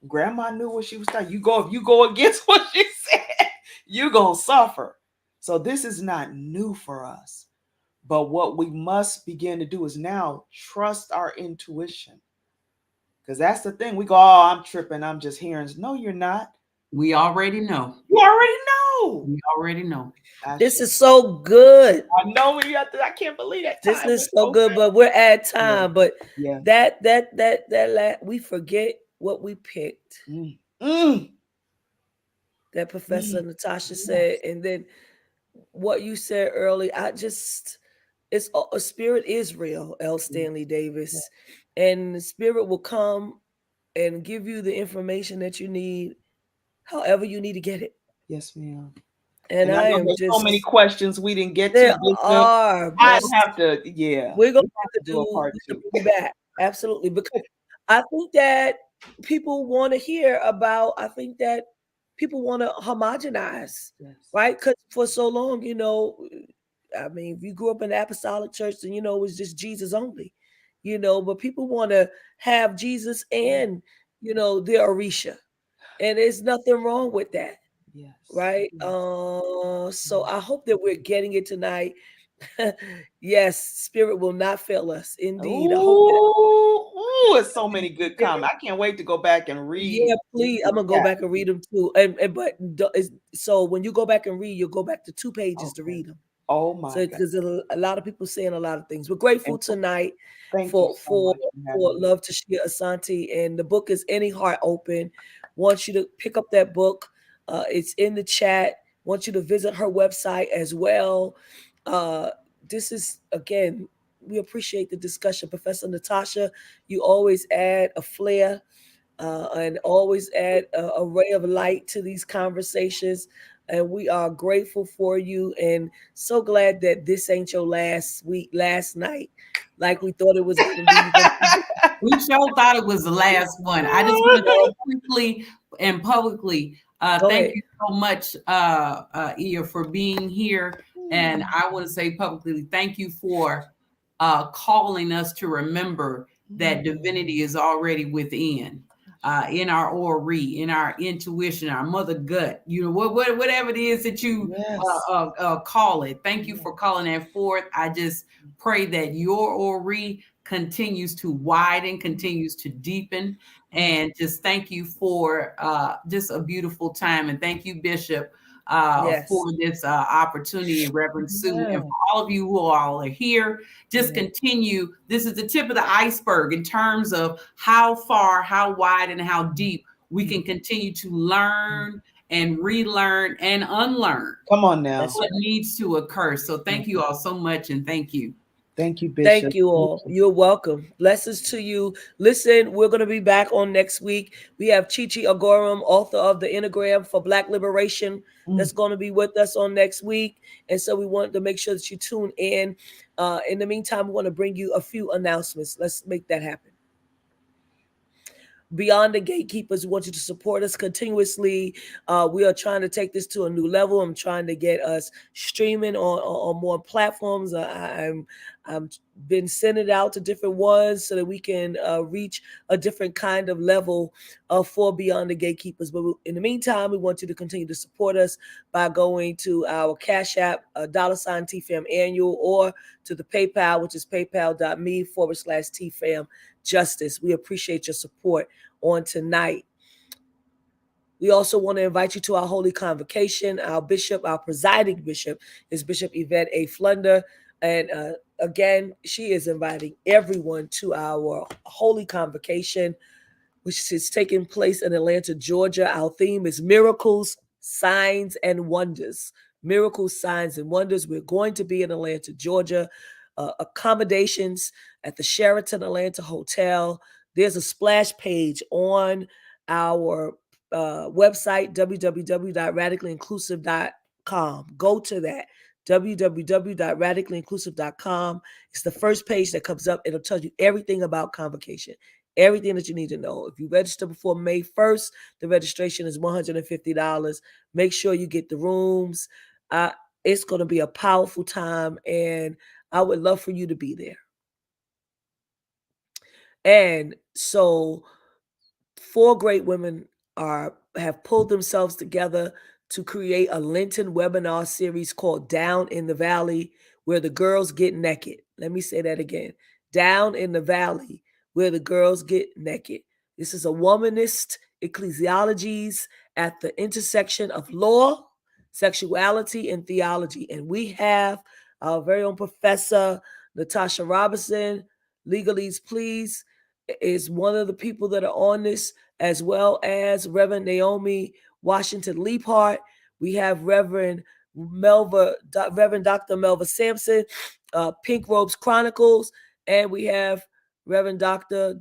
Grandma knew what she was talking. If you go against what she said, you're gonna suffer. So this is not new for us. But what we must begin to do is now trust our intuition. Because that's the thing. We go, oh, I'm tripping. I'm just hearing. No, you're not. We already know. You already know. We already know. This is so good. I know when you have to. I can't believe that time. This is so good, but we're at time. But yeah, we forget what we picked. That Professor Natasha said, and then what you said earlier. It's a spirit is real, L. Stanley Davis, and the spirit will come and give you the information that you need, however you need to get it. Yes, ma'am. And I I know am there's just so many questions we didn't get there to, Bishop. are, I'd but have to, yeah. we're gonna have have to do a part two. be back. Absolutely, because I think that people want to hear about. I think that people want to homogenize, Yes. right? Because for so long, I mean, if you grew up in the apostolic church, then it was just Jesus only, but people want to have Jesus and, the Orisha. And there's nothing wrong with that. Yes. Right. Yes. So I hope that we're getting it tonight. Yes, spirit will not fail us. Indeed. I hope that Ooh, it's so many good comments. I can't wait to go back and read yeah, please. the I'm gonna go chat. back and read them too. So when you go back and read, you'll go back to 2 pages to Okay. read them. Oh my So God. because a lot of people saying a lot of things. We're grateful And tonight thank you for so for much for for having me. Love Tashia Asanti, and the book is Any Heart Open. Want you to pick up that book. It's in the chat. Want you to visit her website as well. Uh, this is again, we appreciate the discussion, Professor Natasha. You always add a flair and always add a ray of light to these conversations. And we are grateful for you and so glad that this ain't your last night, like we thought it was going to be. We sure thought it was the last one. I just want to say quickly and publicly, Go thank ahead. you so much, Ia, for being here. And I want to say publicly, thank you for calling us to remember that divinity is already within. In our ori, in our intuition, our mother gut, whatever it is that you Yes. call it. Thank you for calling that forth. I just pray that your ori continues to widen, continues to deepen. And just thank you for just a beautiful time. And thank you, Bishop, for Yes. this opportunity, Reverend Sue, and Yes. for all of you who all are here. Just Yes. continue. This is the tip of the iceberg in terms of how far, how wide, and how deep we can continue to learn and relearn and unlearn Come on now. That's what right. needs to occur. So thank you all so much, and thank you. Thank you, Thank Bishop. you Thank all. you. You're welcome. Blessings to you. Listen, we're going to be back on next week. We have Chichi Agorum, author of the Enneagram for Black Liberation, Mm. that's going to be with us on next week. And so we want to make sure that you tune in. In the meantime, we want to bring you a few announcements. Let's make that happen. Beyond the Gatekeepers, we want you to support us continuously. We are trying to take this to a new level. I'm trying to get us streaming on more platforms. I'm been sending it out to different ones so that we can reach a different kind of level for Beyond the Gatekeepers. But in the meantime, we want you to continue to support us by going to our Cash App, $TFAM annual, or to the PayPal, which is paypal.me/TFAM justice. We appreciate your support on tonight. We also want to invite you to our holy convocation. Our presiding bishop is Bishop Yvette A. Flunder. And again, she is inviting everyone to our holy convocation, which is taking place in Atlanta, Georgia. Our theme is miracles, signs, and wonders. Miracles, signs, and wonders. We're going to be in Atlanta, Georgia. Accommodations at the Sheraton Atlanta Hotel. There's a splash page on our website, www.radicallyinclusive.com. Go to that, www.radicallyinclusive.com. It's the first page that comes up. It'll tell you everything about convocation, everything that you need to know. If you register before May 1st, the registration is $150. Make sure you get the rooms. It's going to be a powerful time, and I would love for you to be there. And so 4 great women have pulled themselves together to create a Lenten webinar series called Down in the Valley, where the girls get naked. Let me say that again. Down in the Valley, where the girls get naked. This is a womanist ecclesiologies at the intersection of law, sexuality, and theology. And we have our very own Professor Natasha Robinson, Legaleaze Please, is one of the people that are on this, as well as Reverend Naomi Washington Leaphart. We have Reverend Dr. Melva Sampson, Pink Robes Chronicles, and we have Reverend Dr.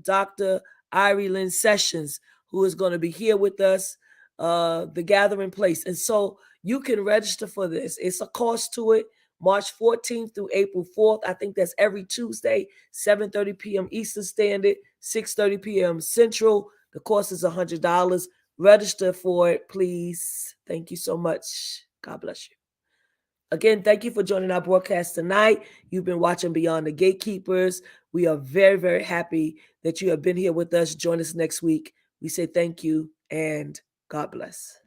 Irie Lynn Sessions, who is going to be here with us, the gathering place. And so you can register for this. It's a cost to it. March 14th through April 4th. I think that's every Tuesday, 7:30 p.m. Eastern Standard, 6:30 p.m. Central. The cost is $100. Register for it, please. Thank you so much. God bless you. Again, thank you for joining our broadcast tonight. You've been watching Beyond the Gatekeepers. We are very, very happy that you have been here with us. Join us next week. We say thank you and God bless.